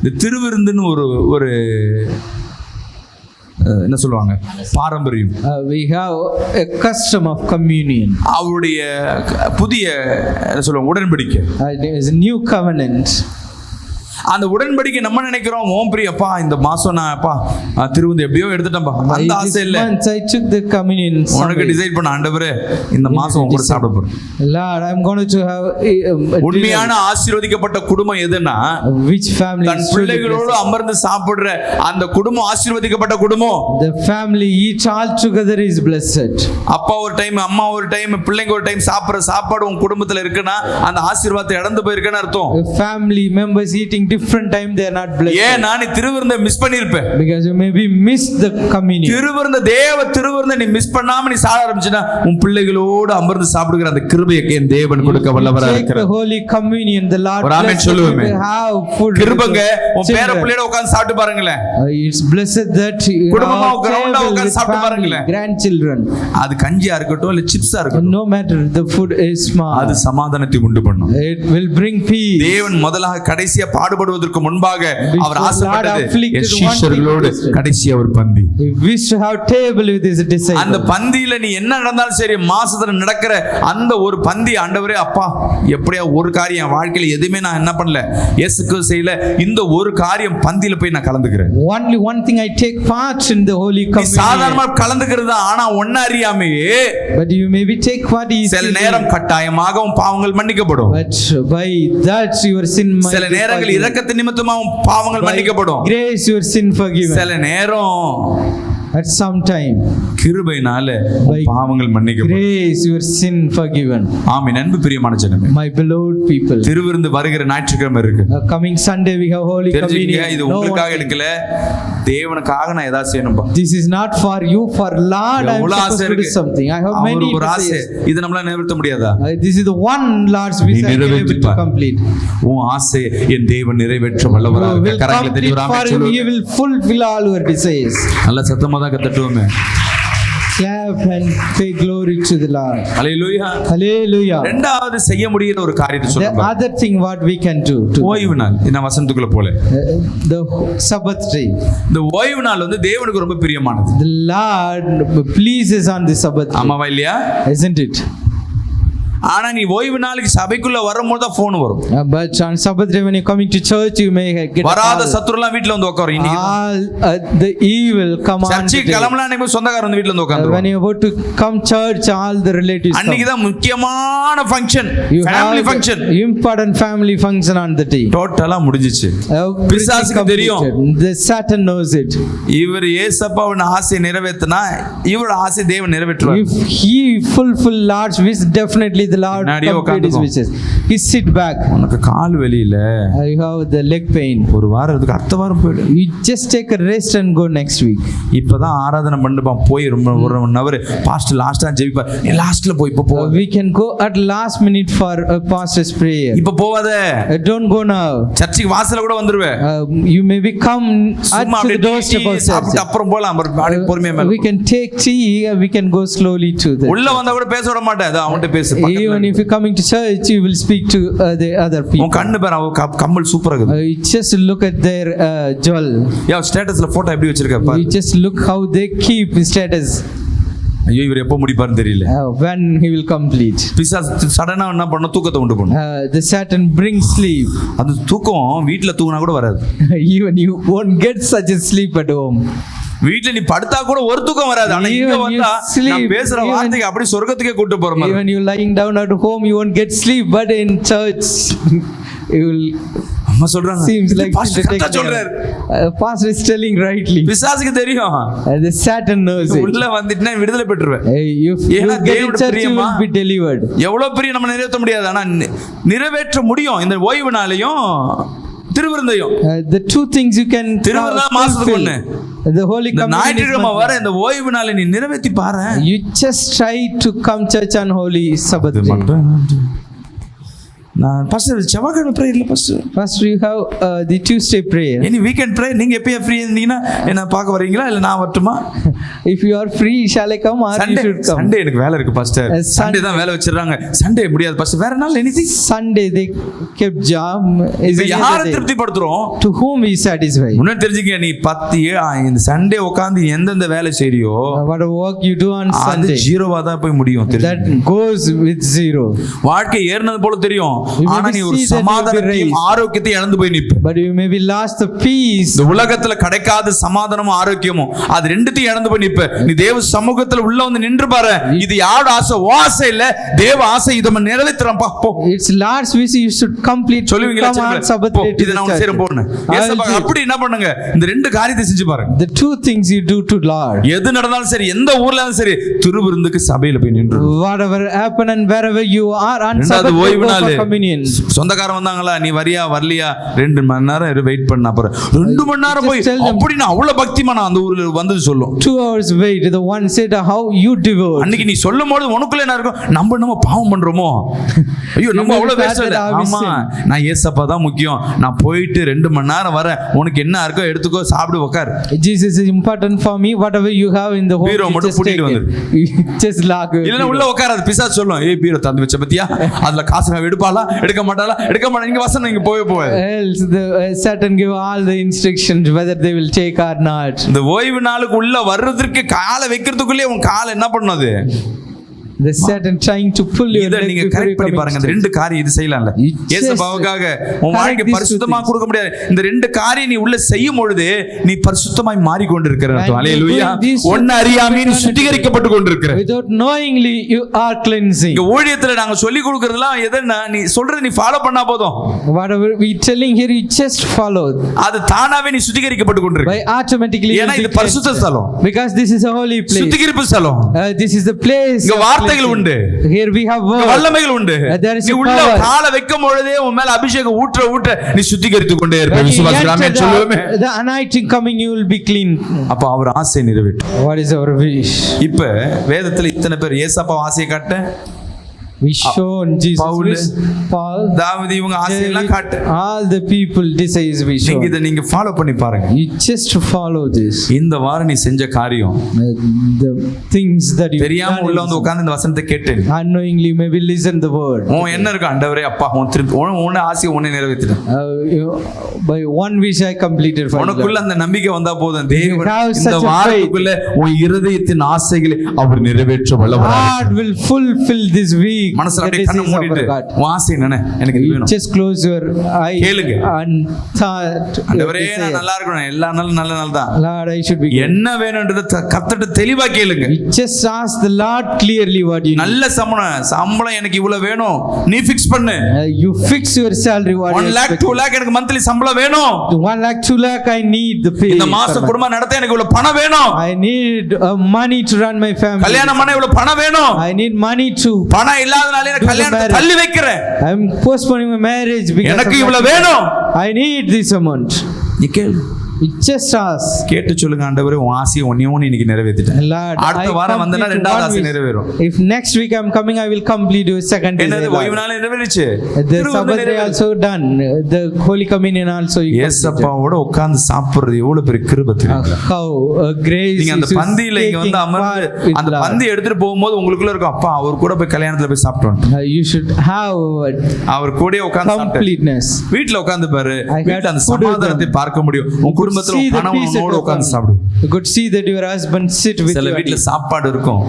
இந்த திருவிருந்துன்னு ஒரு என்ன சொல்லுவாங்க, பாரம்பரியம், we have a custom of communion. அவருடைய புதிய என்ன சொல்லுவாங்க, உடன்படிக்கை. There is a new covenant. அந்த உடன்படிக்கை நம்ம நினைக்கிறோம், ஓம் பிரியப்பா இந்த மாசம் நான் அப்பா திருவிருந்து எப்படியோ எடுத்துட்டேன்ப்பா, அந்த ஆசை இல்ல. I took the communion. உனக்கு டிசைட் பண்ண, ஆண்டவரே இந்த மாசம் உங்க கூட சாப்பிட போறேன். Lord, I'm going to have உண்மையான ஆசீர்வதிக்கப்பட்ட குடும்பம் எதுன்னா, which family தன் பிள்ளைகளோடு அமர்ந்து சாப்பிடுற அந்த குடும்பம் ஆசீர்வதிக்கப்பட்ட குடும்பம். the family eat all together is blessed. அப்பா ஒரு டைம், அம்மா ஒரு டைம், பிள்ளைங்க ஒரு டைம் சாப்பிடுற சாப்பாடு உங்க குடும்பத்துல இருக்குன்னா அந்த ஆசீர்வாதத்தை இழந்து போயிருக்குன்னு அர்த்தம். Family members eating different time, they are not blessed. ஏன் நான் திருவிருந்தை மிஸ் பண்ணிருப்ப, because you maybe missed the communion. திருவிருந்த திருவிருந்தை நீ மிஸ் பண்ணாம நீ சாப்பிட ஆரம்பிச்சினா உன் பிள்ளைகளோடு அமர்ந்து சாப்பிடுகிற அந்த கிருபையை என் தேவன் கொடுக்க வல்லவரா இருக்கிறார். the holy communion, the Lord bless you to have food. கிருபைங்க, உன் பேர பிள்ளையோட உட்கார்ந்து சாப்பிட்டு பாருங்களே. It's blessed that குடும்பமா கிரவுண்டா உட்கார்ந்து சாப்பிட்டு பாருங்களே. grandchildren, அது கஞ்சியா இருக்கட்டும் இல்ல சிப்ஸா இருக்கட்டும், no matter the food is small, அது சமாதானத்தை உண்டு பண்ணும். it will bring peace. தேவன் முதலாக கடைசியா பாடுபடுவதற்கு முன்பாக அவர் ஆசைப்பட்டது என் சீஷர்களோடு கடைசியா ஒரு பந்தி. He wished to have table with his disciples. அந்த பந்தியில நீ என்ன நடந்தாலும் சரி, மாசத்துல நடக்கிற அந்த ஒரு பந்தி, ஆண்டவரே அப்பா எப்படியா ஒரு காரியம் வாழ்க்கையில எதுவுமே நான் என்ன பண்ணல, இயேசுக்கு செய்யல, இந்த ஒரு காரியம் பந்தியில போய் நான் கலந்துக்கிறேன். Only one thing I take part in the holy communion. சாதாரணமா கலந்துக்கிறது, ஆனா ஒண்ணு அறியாமையே but you maybe take part easily. சில நேரம் கட்டாயமாக உன் பாவங்கள் மன்னிக்கப்படும். but by that your sin might சில நேரங்கள் இரக்கத்தின் நிமித்தமா உன் பாவங்கள் மன்னிக்கப்படும். grace your sin forgiven. சில நேரம் at some time கிருபையினால பாவங்கள் மன்னிக்கப்படும். grace your sin forgiven. ஆமென். அன்பு பிரியமான ஜனமே, my beloved people, திருவிருந்து வருகிற ஞாயிற்றுக்கிழமை இருக்கு. coming Sunday we have holy communion. இது உங்களுக்காக எடுக்கல, தேவனுக்காக நான் ஏதாவது செய்யணும்பா. this is not for you, for Lord. I am supposed to do something. I have many desires. இது நம்மளால நிறைவேற்ற முடியாதா? this is the one Lord's wish I am able to complete. உன் ஆசை என் தேவன் நிறைவேற்ற வல்லவராக இருக்கிறார். கரங்களை தட்டி ஒரு ஆமென் சொல்லுங்க. He will fulfill all your desires. நல்ல சத்தமா தான் கத்தட்டுவோமே. clap and pay glory to the Lord. Hallelujah, hallelujah. இரண்டாவது செய்ய முடியுற ஒரு காரியத்தை சொல்லுங்க. the other thing what we can do to ஓய்வு நாள். இந்த வசனத்துக்குள்ள போல the Sabbath day. இந்த ஓய்வு நாள் வந்து தேவனுக்கு ரொம்ப பிரியமானது. the Lord pleases on the Sabbath day. ஆமாவா இல்லையா? isn't it? ஆனா நீ ஓய்வு நாளைக்கு சபைக்குள்ள வரும்போது தான் போன் வரும். but on Sabbath day when you coming to church you may get வராத சத்துருலாம் வீட்ல வந்து உட்காரும். இன்னைக்கு all the evil come on சர்ச்சுக்கு கிளம்பலாம், அன்னைக்கு சொந்தக்காரங்க வந்து வீட்ல வந்து உட்கார்ந்துருவாங்க. when you about to come church all the relatives அன்னைக்கு தான் முக்கியமான function, family function, important family function on the day. டோட்டலா முடிஞ்சிச்சு. பிசாசுக்கு தெரியும், the Satan knows it. இவர் இயேசப்பாவின் ஆசையை நிறைவேத்தினா இவரோட ஆசை தேவன் நிறைவேற்றுவார். if he fulfill Lord's wish, definitely the Lord complete his wishes. He sit back. உனக்கு கால் வலியில, I have the leg pain. ஒரு வாரம் இருக்கு, அடுத்த வாரம் போய்டு. You just take a rest and go next week. இப்பதான் ஆராதனை பண்ணப்பா போய் ரொம்ப ஒரு 1 hour பாஸ்டர் லாஸ்டா ஜெபிப்பா. நீ லாஸ்ட்ல போய் இப்ப போ. we can go at last minute for a pastor's prayer. இப்ப போவாத. don't go now. சர்ச்சுக்கு வாசல்ல கூட வந்துருவே. you may become at the doorstep of church. அப்புறம் போலாம், பொறுமையா மேல. we can take tea, we can go slowly to the உள்ள வந்தா கூட பேச விட மாட்டேன். அவன்கிட்ட பேசு. even if you coming to church you will speak to the other people. உன் கண்ணு பாரு, அவ கம்மல் சூப்பரா இருக்கு. just look at their jewel. யா ஸ்டேட்டஸ்ல போட்டோ எப்படி வச்சிருக்க பாரு. you just look how they keep status. ஐயோ இவர் எப்போ முடிப்பாருன்னு தெரியல. when he will complete. பிசாசு சடனா என்ன பண்ண, தூக்கத்தை உண்டு பண்ணும். the Satan brings sleep. அது தூக்கம் வீட்ல தூங்கினா கூட வராது. even you won't get such a sleep at home. வீட்ல நீ படுத்தா கூட ஒரு தூக்கம் வராது. ஆனா இங்க வந்தா நான் பேசுற வார்த்தைக்கு அப்படி சொர்க்கத்துக்கே கூட்டி போற மாதிரி. even you lying down at home you won't get sleep, but in church you will. அம்மா சொல்றாங்க, seems like கரெக்ட்டா சொல்றாரு. pastor is telling rightly. பிசாசுக்கு தெரியும். the Satan knows it. உள்ள வந்துட்டா விடுதலை பெற்றுவேன். if you get in church you will be delivered. எவ்வளவு பெரிய நம்ம நிறைவேற்ற முடியாது, ஆனா நிறைவேற்ற முடியும். இந்த ஓய்வு நாளையும் திருவிருந்தையும். the two things you can திருவிருந்தா மாசத்துக்கு ஒண்ணு. the holy communion. ஞாயிற்றுக்கிழமை வர இந்த ஓய்வு நாளை நீ நிறைவேற்றி பாரு. you just try to come church on holy Sabbath day. நான் பாஸ்டர் செவ்வாய்க்கிழமை prayer இல்ல pastor. First you have the Tuesday prayer. Any weekend prayer நீங்க எப்பயே ஃப்ரீ இருந்தீங்கன்னா என்ன பார்க்க வரீங்களா இல்ல நான் வரட்டுமா? If you are free, shall I come or you should come? Sunday எனக்கு வேலை இருக்கு பாஸ்டர். சண்டே தான் வேலை வச்சிருக்காங்க. சண்டே முடியாது பாஸ்டர். வேற நாள் anything. Sunday they kept job. இது யாரை திருப்திப்படுத்துறோம்? To whom we satisfy? முன்ன தெரிஞ்சுக்க நீ 10 இந்த சண்டே உட்கார்ந்து எந்தெந்த வேலை செய்றியோ What work you do on அது Sunday, ஜீரோவா தான் போய் முடியும். that goes with zero. வாழ்க்கை ஏறினது போல தெரியும். You may ஆனா நீ ஒரு see that you will be சமாதானத்தையும் raised. ஆரோக்கியத்தையும் இழந்து போய் நிப்ப. But you may be lost the peace. இந்த உலகத்துல கிடைக்காத சமாதானமும் ஆரோக்கியமும் அது ரெண்டுத்தையும் இழந்து போய் நிப்ப. நீ தேவ சமூகத்துல உள்ள வந்து நின்று பாரு. இது யாரோட ஆசை? ஓ ஆசை இல்ல, தேவ ஆசை. இத நம்ம நிறைவேத்துறோம் போ. It's Lord's wish you should complete. சொல்லுவீங்களா? Come on Sabbath day to இது the நான் சேரும் church. போறேன். ஏசப்பா அப்படி என்ன பண்ணுங்க? இந்த ரெண்டு காரியத்தை செஞ்சு பாருங்க. The two things you do to Lord. எது நடந்தாலும் சரி, எந்த ஊர்ல இருந்தாலும் சரி, திருவிருந்துக்கு சபையில போய் நின்று. Whatever happen and wherever you are on ரெண்டாவது Sabbath day, ஓய்வு go நாள். for communion. சொந்தக்காரன் வந்தாங்களா, நீ வரியா வரலையா, 2 மணி நேரம் வெயிட் பண்ண. அப்புறம் 2 மணி நேரம் போய் அப்படின்னு அவ்வளவு பக்திமா நான் அந்த ஊர்ல வந்தது சொல்லும். 2 hours wait. The one said how you devote. அன்னைக்கு நீ சொல்லும் போது உனக்குள்ள என்ன இருக்கும்? நம்ம பாவம் பண்றோமோ, ஐயோ நம்ம அவ்வளவு வேஸ்ட். ஆமா, நான் ஏசப்பா தான் முக்கியம். நான் போயிட்டு 2 மணி நேரம் வரேன். உனக்கு என்ன இருக்கோ எடுத்துக்கோ, சாப்பிடு, உட்கார். Jesus is important for me. Whatever you have in the home, பீரோ மட்டும் பூட்டிட்டு வந்துரு. just lock it. இல்ல உள்ள உட்காராது. பிசாசு சொல்லும், ஏய் பீரோ தந்து வச்ச பத்தியா, அதுல காசு நான் எடுப்பாளா எடுக்க மாட்டாளா, எடுக்க மாட்டா. நீங்க வசனம் நீங்க போவே போவாது. Else the Satan give all the instructions whether they will take or not. இந்த ஓய்வு நாளுக்கு உள்ள வர்றதுக்கு காலை வைக்கிறதுக்குள்ளே உன் காலை என்ன பண்ணுது? The Satan trying to pull you. இத நீங்க கரெக்ட் பண்ணி பாருங்க. இந்த 2 காரியம் இது செய்யலாம்ல. இயேசுவுக்காக உன் வாழ்க்கை பரிசுத்தமா கொடுக்க முடியாது. இந்த 2 காரியம் நீ உள்ள செய்யும் பொழுது நீ பரிசுத்தமாய் மாறி கொண்டிருக்கிற. ஹalleluya. ஒண்ணு அறியாம நீ சுத்திகரிக்கப்பட்டு கொண்டிருக்கிற. Without knowingly you are cleansing. இந்த ஊழியத்துல நாங்க சொல்லி கொடுக்கிறதெல்லாம் எதனா நீ சொல்றது நீ ஃபாலோ பண்ணா போதும். Whatever we telling here, you just follow. அது தானாவே நீ சுத்திகரிக்கப்பட்டு கொண்டிருக்க. By automatically. ஏன்னா இது பரிசுத்த ஸ்தலம். Because this is a holy place. சுத்திகரிப்பு ஸ்தலம். This is the place. இங்க வார்த்தைகள் உண்டு. Here we have word. வல்லமைகள் உண்டு. நீ உள்ள காலை வைக்கும் பொழுதே உன் மேல அபிஷேகம் ஊற்ற நீ சுத்திகரித்து கொண்டே இருப்ப. விசுவாசிக்கலாமே சொல்லுவோமே. The anointing coming, you will be clean. அப்ப அவர் ஆசை நிறைவேற்றும். What is our wish? இப்ப வேதத்துல இத்தனை பேர் ஏசப்பா ஆசையை காட்ட, We shown Jesus wish. Paul, தாவீது இவங்க ஆசையெல்லாம் காட்ட. all the people desires we show. நீங்க இத நீங்க ஃபாலோ பண்ணி பாருங்க. You just follow this. இந்த வாரம் நீ செஞ்ச காரியம் The things that you தெரியாம உள்ள வந்து உட்கார்ந்து இந்த வசனத்தை கேட்டேன். unknowingly maybe listen the word. உன் என்ன இருக்கு? ஆண்டவரே அப்பா உன் ஆசையை உன்னை நிறைவேற்றிட்டேன். By one wish I completed for உனக்குள்ள அந்த நம்பிக்கை வந்தா போதும். தேவன் have இந்த such a வாரத்துக்குள்ள உன் இருதயத்தின் ஆசைகளை அவர் நிறைவேற்ற வல்லவராக. God will fulfill this week. மனசுல அப்படியே கண்ணை மூடிட்டு உன் ஆசை என்ன? எனக்கு இது வேணும். Just close your eyes கேளுங்க. and thought. ஆண்டவரே நான் நல்லா இருக்கணும். எல்லா நாளும் நல்ல நாள் தான். Lord, I should be. என்ன வேணும்ன்றத கர்த்தர்ட்ட தெளிவா கேளுங்க. Just ask the Lord clearly what you need. நல்ல சம்பளம் எனக்கு இவ்வளவு வேணும். நீ ஃபிக்ஸ் பண்ணு. You fix your salary. What 1 lakh 2 lakh எனக்கு மந்த்லி சம்பளம் வேணும். 1 lakh 2 lakh I need the pay. இந்த மாசம் குடும்பம் நடத்த எனக்கு இவ்வளவு பணம் வேணும். I need money to run my family. கல்யாணம் பண்ண இவ்வளவு பணம் வேணும். I need money to. பணம் இல்லாதனால எனக்கு கல்யாணத்தை தள்ளி வைக்கிறேன். I am postponing my marriage because எனக்கு இவ்வளவு வேணும். I need this amount. நீ கேளு. Just ask. கேட்டு சொல்லுங்க, ஆண்டவரே உன் ஆசையை ஒண்ணே இன்னைக்கு நிறைவேத்திட்டேன். Lord, அடுத்த வாரம் வந்தனா ரெண்டாவது ஆசை நிறைவேறும். If next week I'm coming, I will complete your second day. என்னது ஓய்வு நாள் நிறைவேறிச்சு. The Sabbath day also done. The Holy Communion also. இயேசுப்பாவோட உட்கார்ந்து சாப்பிடுறது எவ்வளவு பெரிய கிருபை தெரியுமா? How grace. நீங்க அந்த பந்தியில இங்க வந்து அமர்ந்து அந்த பந்தி எடுத்துட்டு போகும்போது உங்களுக்குள்ள இருக்கும், அப்பா அவர் கூட போய் கல்யாணத்துல போய் சாப்பிட்டோம். You should have அவர் கூட உட்கார்ந்து completeness. வீட்ல உட்கார்ந்து பாரு. வீட்ல அந்த food சமாதானத்தை பார்க்க முடியும். உன் குடும்பத்துல கணவனோட உட்கார்ந்து சாப்பிடு. You could see that your husband sit with you. சில வீட்ல சாப்பாடு இருக்கும்.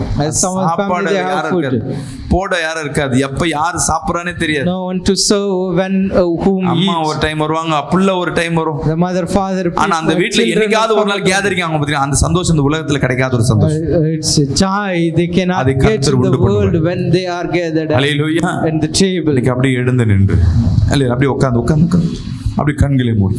Some சாப்பாடு family யாரும் have இருக்காது. food. போட யாரும் இருக்காது. எப்ப யார் சாப்பிடுறானே தெரியாது. No one to serve when whom அம்மா eats. ஒரு டைம் வருவாங்க, புள்ள ஒரு டைம் வரும். The mother, father. ஆனா அந்த வீட்ல என்னைக்காவது ஒரு நாள் கேதரிங் ஆகும் பாத்தீங்கன்னா, அந்த சந்தோஷம் இந்த உலகத்துல கிடைக்காத ஒரு சந்தோஷம். It's a joy they cannot அதை get கர்த்தர் in the உண்டு world பண்ணுவார். when they are gathered hallelujah. at the table. அப்படியே எழுந்து நின்று அப்படியே உட்கார்ந்து அப்படி கண்களை மூடி